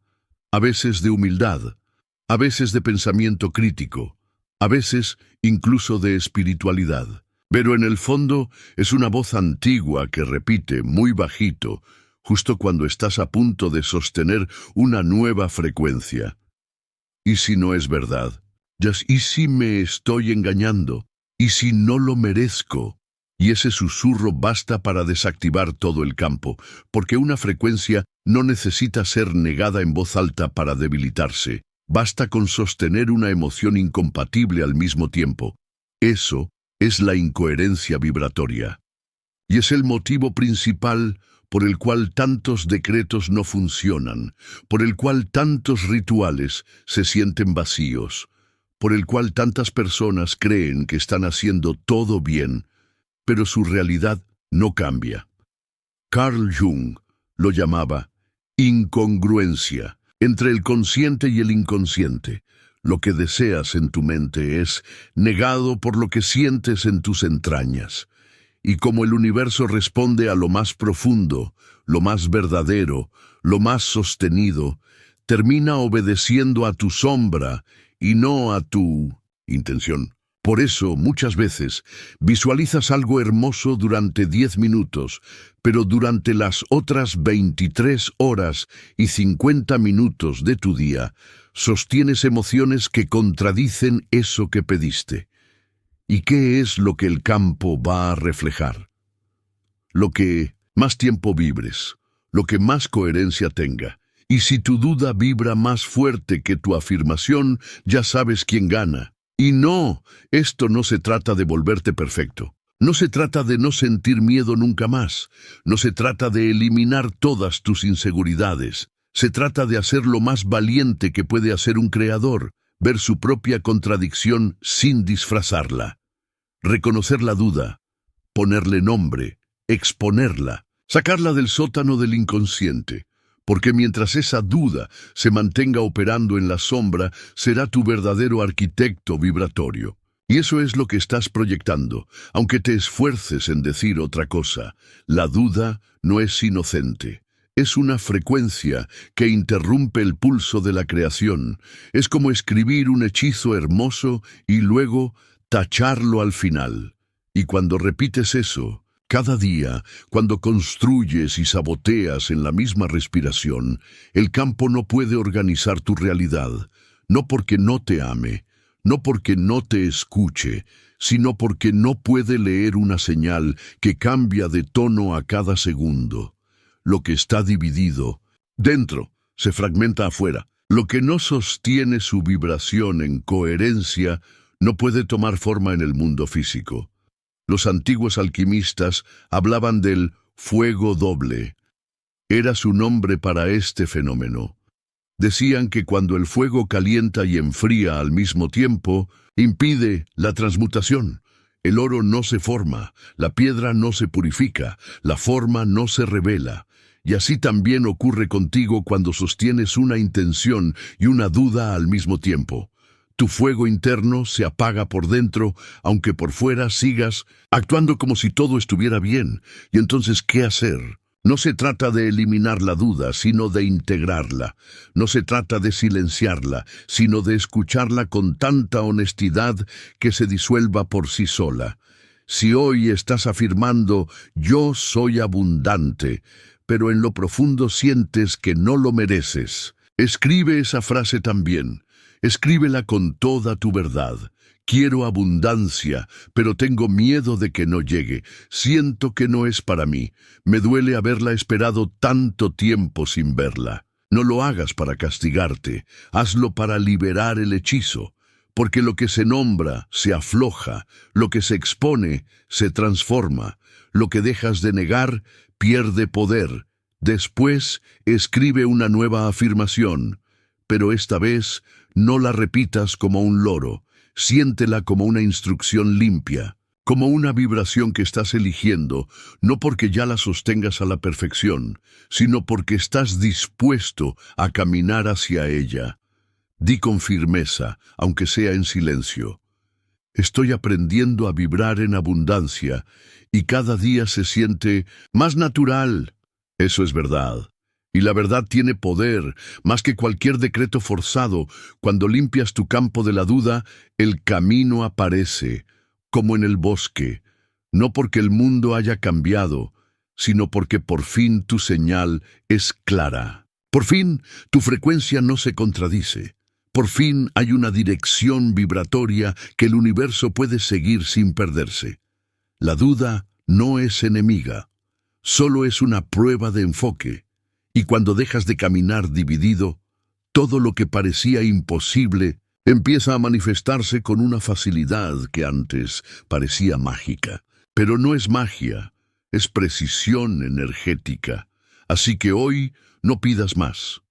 a veces de humildad, a veces de pensamiento crítico, a veces incluso de espiritualidad. Pero en el fondo es una voz antigua que repite muy bajito, justo cuando estás a punto de sostener una nueva frecuencia. ¿Y si no es verdad? ¿Y si me estoy engañando? ¿Y si no lo merezco? Y ese susurro basta para desactivar todo el campo, porque una frecuencia no necesita ser negada en voz alta para debilitarse. Basta con sostener una emoción incompatible al mismo tiempo. Eso es la incoherencia vibratoria. Y es el motivo principal por el cual tantos decretos no funcionan, por el cual tantos rituales se sienten vacíos, por el cual tantas personas creen que están haciendo todo bien, pero su realidad no cambia. Carl Jung lo llamaba incongruencia entre el consciente y el inconsciente. Lo que deseas en tu mente es negado por lo que sientes en tus entrañas. Y como el universo responde a lo más profundo, lo más verdadero, lo más sostenido, termina obedeciendo a tu sombra y no a tu intención. Por eso, muchas veces, visualizas algo hermoso durante 10 minutos, pero durante las otras 23 horas y 50 minutos de tu día, sostienes emociones que contradicen eso que pediste. ¿Y qué es lo que el campo va a reflejar? Lo que más tiempo vibres, lo que más coherencia tenga. Y si tu duda vibra más fuerte que tu afirmación, ya sabes quién gana. Y no, esto no se trata de volverte perfecto. No se trata de no sentir miedo nunca más. No se trata de eliminar todas tus inseguridades. Se trata de hacer lo más valiente que puede hacer un creador, ver su propia contradicción sin disfrazarla. Reconocer la duda, ponerle nombre, exponerla, sacarla del sótano del inconsciente. Porque mientras esa duda se mantenga operando en la sombra, será tu verdadero arquitecto vibratorio. Y eso es lo que estás proyectando, aunque te esfuerces en decir otra cosa. La duda no es inocente. Es una frecuencia que interrumpe el pulso de la creación. Es como escribir un hechizo hermoso y luego tacharlo al final. Y cuando repites eso, cada día, cuando construyes y saboteas en la misma respiración, el campo no puede organizar tu realidad, no porque no te ame, no porque no te escuche, sino porque no puede leer una señal que cambia de tono a cada segundo. Lo que está dividido dentro se fragmenta afuera. Lo que no sostiene su vibración en coherencia no puede tomar forma en el mundo físico. Los antiguos alquimistas hablaban del fuego doble. Era su nombre para este fenómeno. Decían que cuando el fuego calienta y enfría al mismo tiempo, impide la transmutación. El oro no se forma, la piedra no se purifica, la forma no se revela. Y así también ocurre contigo cuando sostienes una intención y una duda al mismo tiempo. Tu fuego interno se apaga por dentro, aunque por fuera sigas actuando como si todo estuviera bien. ¿Y entonces qué hacer? No se trata de eliminar la duda, sino de integrarla. No se trata de silenciarla, sino de escucharla con tanta honestidad que se disuelva por sí sola. Si hoy estás afirmando, yo soy abundante, pero en lo profundo sientes que no lo mereces, escribe esa frase también. Escríbela con toda tu verdad. Quiero abundancia, pero tengo miedo de que no llegue. Siento que no es para mí. Me duele haberla esperado tanto tiempo sin verla. No lo hagas para castigarte. Hazlo para liberar el hechizo. Porque lo que se nombra se afloja. Lo que se expone se transforma. Lo que dejas de negar pierde poder. Después, escribe una nueva afirmación. Pero esta vez, no la repitas como un loro, siéntela como una instrucción limpia, como una vibración que estás eligiendo, no porque ya la sostengas a la perfección, sino porque estás dispuesto a caminar hacia ella. Di con firmeza, aunque sea en silencio. Estoy aprendiendo a vibrar en abundancia y cada día se siente más natural. Eso es verdad. Y la verdad tiene poder, más que cualquier decreto forzado. Cuando limpias tu campo de la duda, el camino aparece, como en el bosque, no porque el mundo haya cambiado, sino porque por fin tu señal es clara. Por fin tu frecuencia no se contradice. Por fin hay una dirección vibratoria que el universo puede seguir sin perderse. La duda no es enemiga, solo es una prueba de enfoque. Y cuando dejas de caminar dividido, todo lo que parecía imposible empieza a manifestarse con una facilidad que antes parecía mágica. Pero no es magia, es precisión energética. Así que hoy no pidas más.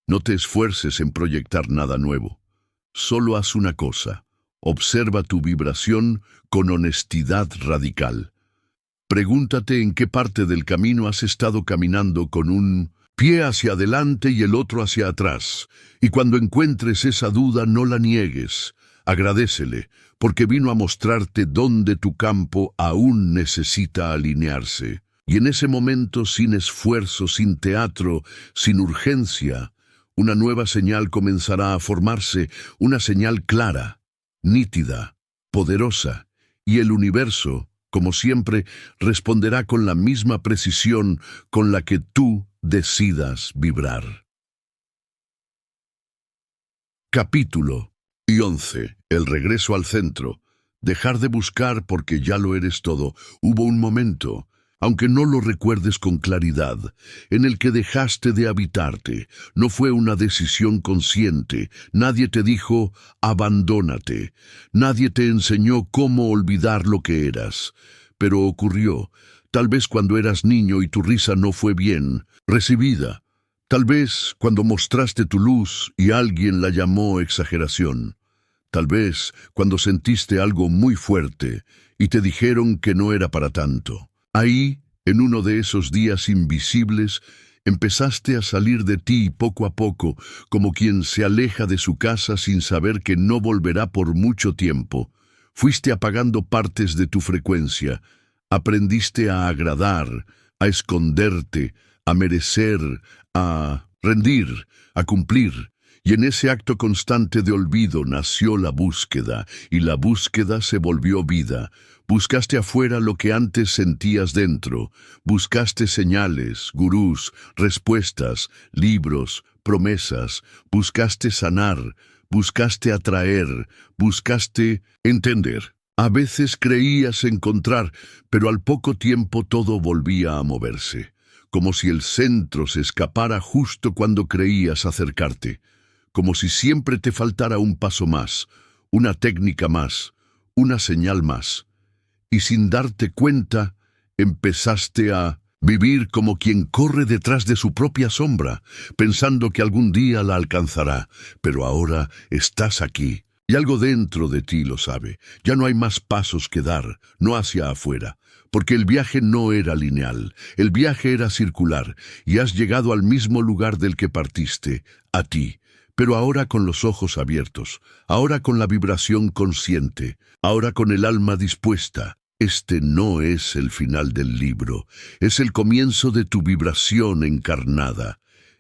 No te esfuerces en proyectar nada nuevo. Solo haz una cosa. Observa tu vibración con honestidad radical. Pregúntate en qué parte del camino has estado caminando con un pie hacia adelante y el otro hacia atrás. Y cuando encuentres esa duda, no la niegues. Agradécele, porque vino a mostrarte dónde tu campo aún necesita alinearse. Y en ese momento, sin esfuerzo, sin teatro, sin urgencia, una nueva señal comenzará a formarse, una señal clara, nítida, poderosa, y el universo, como siempre, responderá con la misma precisión con la que tú decidas vibrar. Capítulo 11. El regreso al centro. Dejar de buscar porque ya lo eres todo. Hubo un momento, aunque no lo recuerdes con claridad, en el que dejaste de habitarte. No fue una decisión consciente. Nadie te dijo, abandónate. Nadie te enseñó cómo olvidar lo que eras. Pero ocurrió, tal vez cuando eras niño y tu risa no fue bien recibida. Tal vez cuando mostraste tu luz y alguien la llamó exageración. Tal vez cuando sentiste algo muy fuerte y te dijeron que no era para tanto. Ahí, en uno de esos días invisibles, empezaste a salir de ti poco a poco, como quien se aleja de su casa sin saber que no volverá por mucho tiempo. Fuiste apagando partes de tu frecuencia. Aprendiste a agradar, a esconderte, a merecer, a rendir, a cumplir. Y en ese acto constante de olvido nació la búsqueda, y la búsqueda se volvió vida. Buscaste afuera lo que antes sentías dentro. Buscaste señales, gurús, respuestas, libros, promesas. Buscaste sanar, buscaste atraer, buscaste entender. A veces creías encontrar, pero al poco tiempo todo volvía a moverse, como si el centro se escapara justo cuando creías acercarte. Como si siempre te faltara un paso más, una técnica más, una señal más. Y sin darte cuenta, empezaste a vivir como quien corre detrás de su propia sombra, pensando que algún día la alcanzará. Pero ahora estás aquí, y algo dentro de ti lo sabe. Ya no hay más pasos que dar, no hacia afuera, porque el viaje no era lineal, el viaje era circular, y has llegado al mismo lugar del que partiste, a ti. Pero ahora con los ojos abiertos, ahora con la vibración consciente, ahora con el alma dispuesta. Este no es el final del libro, es el comienzo de tu vibración encarnada.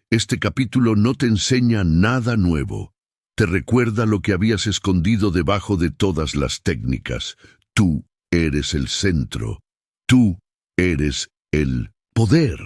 Este capítulo no te enseña nada nuevo. Te recuerda lo que habías escondido debajo de todas las técnicas. Tú eres el centro. Tú eres el poder.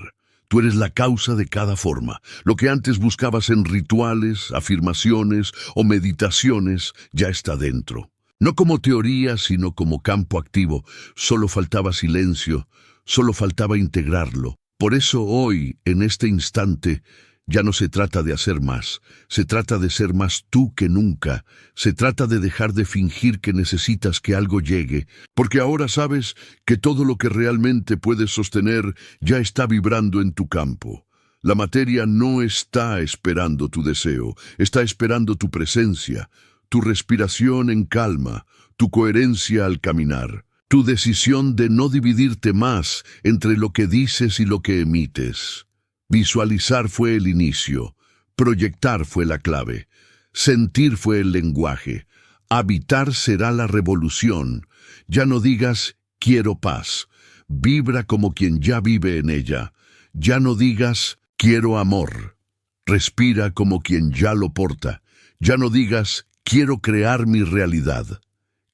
Tú eres la causa de cada forma. Lo que antes buscabas en rituales, afirmaciones o meditaciones ya está dentro. No como teoría, sino como campo activo. Solo faltaba silencio, solo faltaba integrarlo. Por eso hoy, en este instante, ya no se trata de hacer más. Se trata de ser más tú que nunca. Se trata de dejar de fingir que necesitas que algo llegue, porque ahora sabes que todo lo que realmente puedes sostener ya está vibrando en tu campo. La materia no está esperando tu deseo, está esperando tu presencia, tu respiración en calma, tu coherencia al caminar, tu decisión de no dividirte más entre lo que dices y lo que emites. Visualizar fue el inicio, proyectar fue la clave, sentir fue el lenguaje, habitar será la revolución. Ya no digas, quiero paz, vibra como quien ya vive en ella. Ya no digas, quiero amor, respira como quien ya lo porta. Ya no digas, quiero crear mi realidad.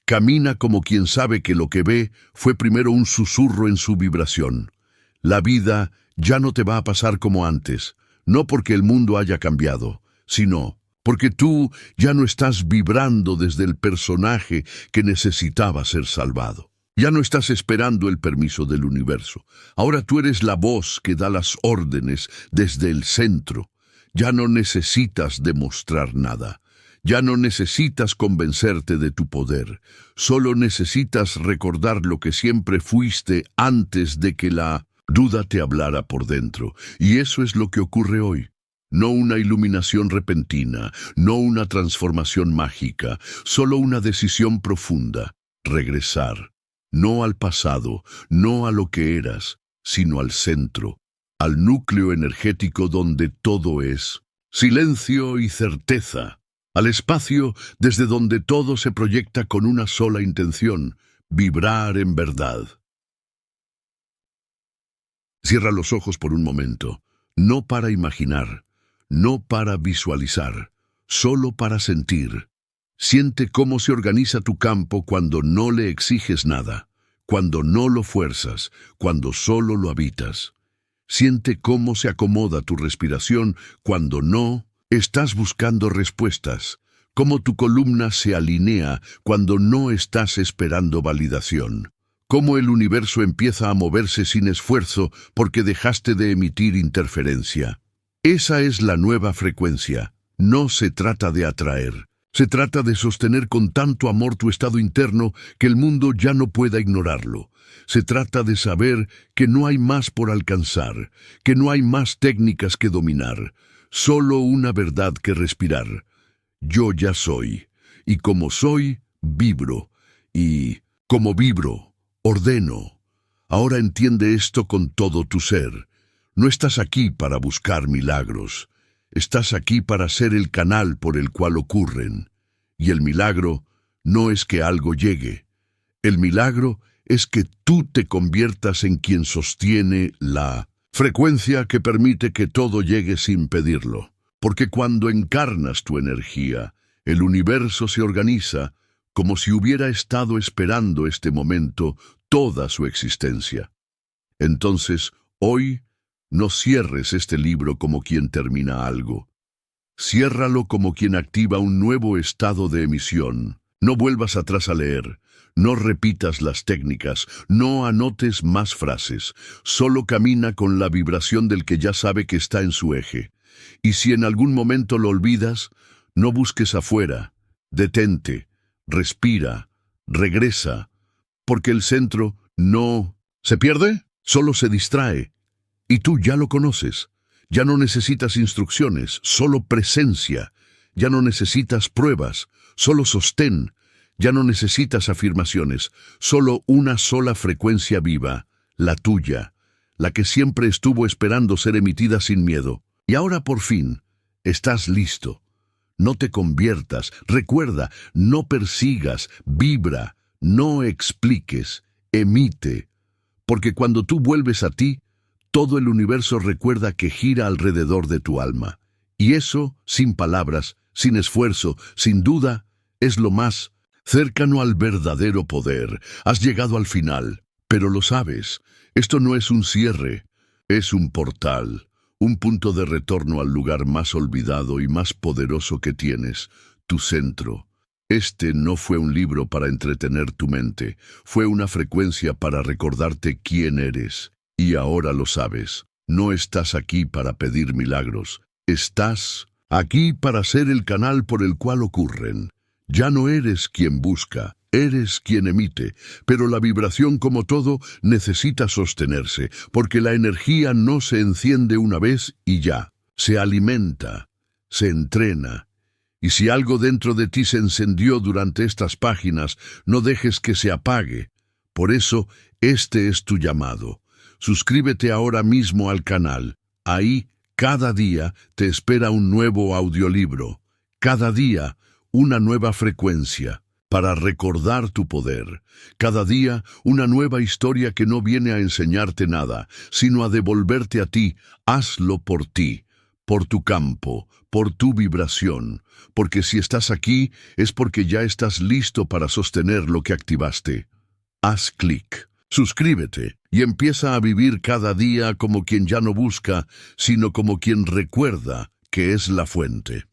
Camina como quien sabe que lo que ve fue primero un susurro en su vibración. La vida ya no te va a pasar como antes, no porque el mundo haya cambiado, sino porque tú ya no estás vibrando desde el personaje que necesitaba ser salvado. Ya no estás esperando el permiso del universo. Ahora tú eres la voz que da las órdenes desde el centro. Ya no necesitas demostrar nada. Ya no necesitas convencerte de tu poder. Solo necesitas recordar lo que siempre fuiste antes de que la duda te hablara por dentro. Y eso es lo que ocurre hoy. No una iluminación repentina, no una transformación mágica, solo una decisión profunda. Regresar. No al pasado, no a lo que eras, sino al centro, al núcleo energético donde todo es silencio y certeza, al espacio desde donde todo se proyecta con una sola intención, vibrar en verdad. Cierra los ojos por un momento, no para imaginar, no para visualizar, solo para sentir. Siente cómo se organiza tu campo cuando no le exiges nada, cuando no lo fuerzas, cuando solo lo habitas. Siente cómo se acomoda tu respiración cuando no estás buscando respuestas, cómo tu columna se alinea cuando no estás esperando validación, cómo el universo empieza a moverse sin esfuerzo porque dejaste de emitir interferencia. Esa es la nueva frecuencia. No se trata de atraer. Se trata de sostener con tanto amor tu estado interno que el mundo ya no pueda ignorarlo. Se trata de saber que no hay más por alcanzar, que no hay más técnicas que dominar, solo una verdad que respirar. Yo ya soy, y como soy, vibro, y como vibro, ordeno. Ahora entiende esto con todo tu ser. No estás aquí para buscar milagros. Estás aquí para ser el canal por el cual ocurren. Y el milagro no es que algo llegue. El milagro es que tú te conviertas en quien sostiene la frecuencia que permite que todo llegue sin pedirlo. Porque cuando encarnas tu energía, el universo se organiza como si hubiera estado esperando este momento toda su existencia. Entonces, hoy, no cierres este libro como quien termina algo. Ciérralo como quien activa un nuevo estado de emisión. No vuelvas atrás a leer. No repitas las técnicas. No anotes más frases. Solo camina con la vibración del que ya sabe que está en su eje. Y si en algún momento lo olvidas, no busques afuera. Detente. Respira. Regresa. Porque el centro no se pierde, solo se distrae. Y tú ya lo conoces. Ya no necesitas instrucciones, solo presencia. Ya no necesitas pruebas, solo sostén. Ya no necesitas afirmaciones, solo una sola frecuencia viva, la tuya, la que siempre estuvo esperando ser emitida sin miedo. Y ahora por fin, estás listo. No te conviertas, recuerda, no persigas, vibra, no expliques, emite. Porque cuando tú vuelves a ti, todo el universo recuerda que gira alrededor de tu alma. Y eso, sin palabras, sin esfuerzo, sin duda, es lo más cercano al verdadero poder. Has llegado al final, pero lo sabes. Esto no es un cierre, es un portal, un punto de retorno al lugar más olvidado y más poderoso que tienes, tu centro. Este no fue un libro para entretener tu mente, fue una frecuencia para recordarte quién eres. Y ahora lo sabes, no estás aquí para pedir milagros, estás aquí para ser el canal por el cual ocurren. Ya no eres quien busca, eres quien emite, pero la vibración como todo necesita sostenerse, porque la energía no se enciende una vez y ya, se alimenta, se entrena. Y si algo dentro de ti se encendió durante estas páginas, no dejes que se apague. Por eso, este es tu llamado. Suscríbete ahora mismo al canal. Ahí, cada día, te espera un nuevo audiolibro. Cada día, una nueva frecuencia para recordar tu poder. Cada día, una nueva historia que no viene a enseñarte nada, sino a devolverte a ti. Hazlo por ti, por tu campo, por tu vibración. Porque si estás aquí, es porque ya estás listo para sostener lo que activaste. Haz clic. Suscríbete y empieza a vivir cada día como quien ya no busca, sino como quien recuerda que es la fuente.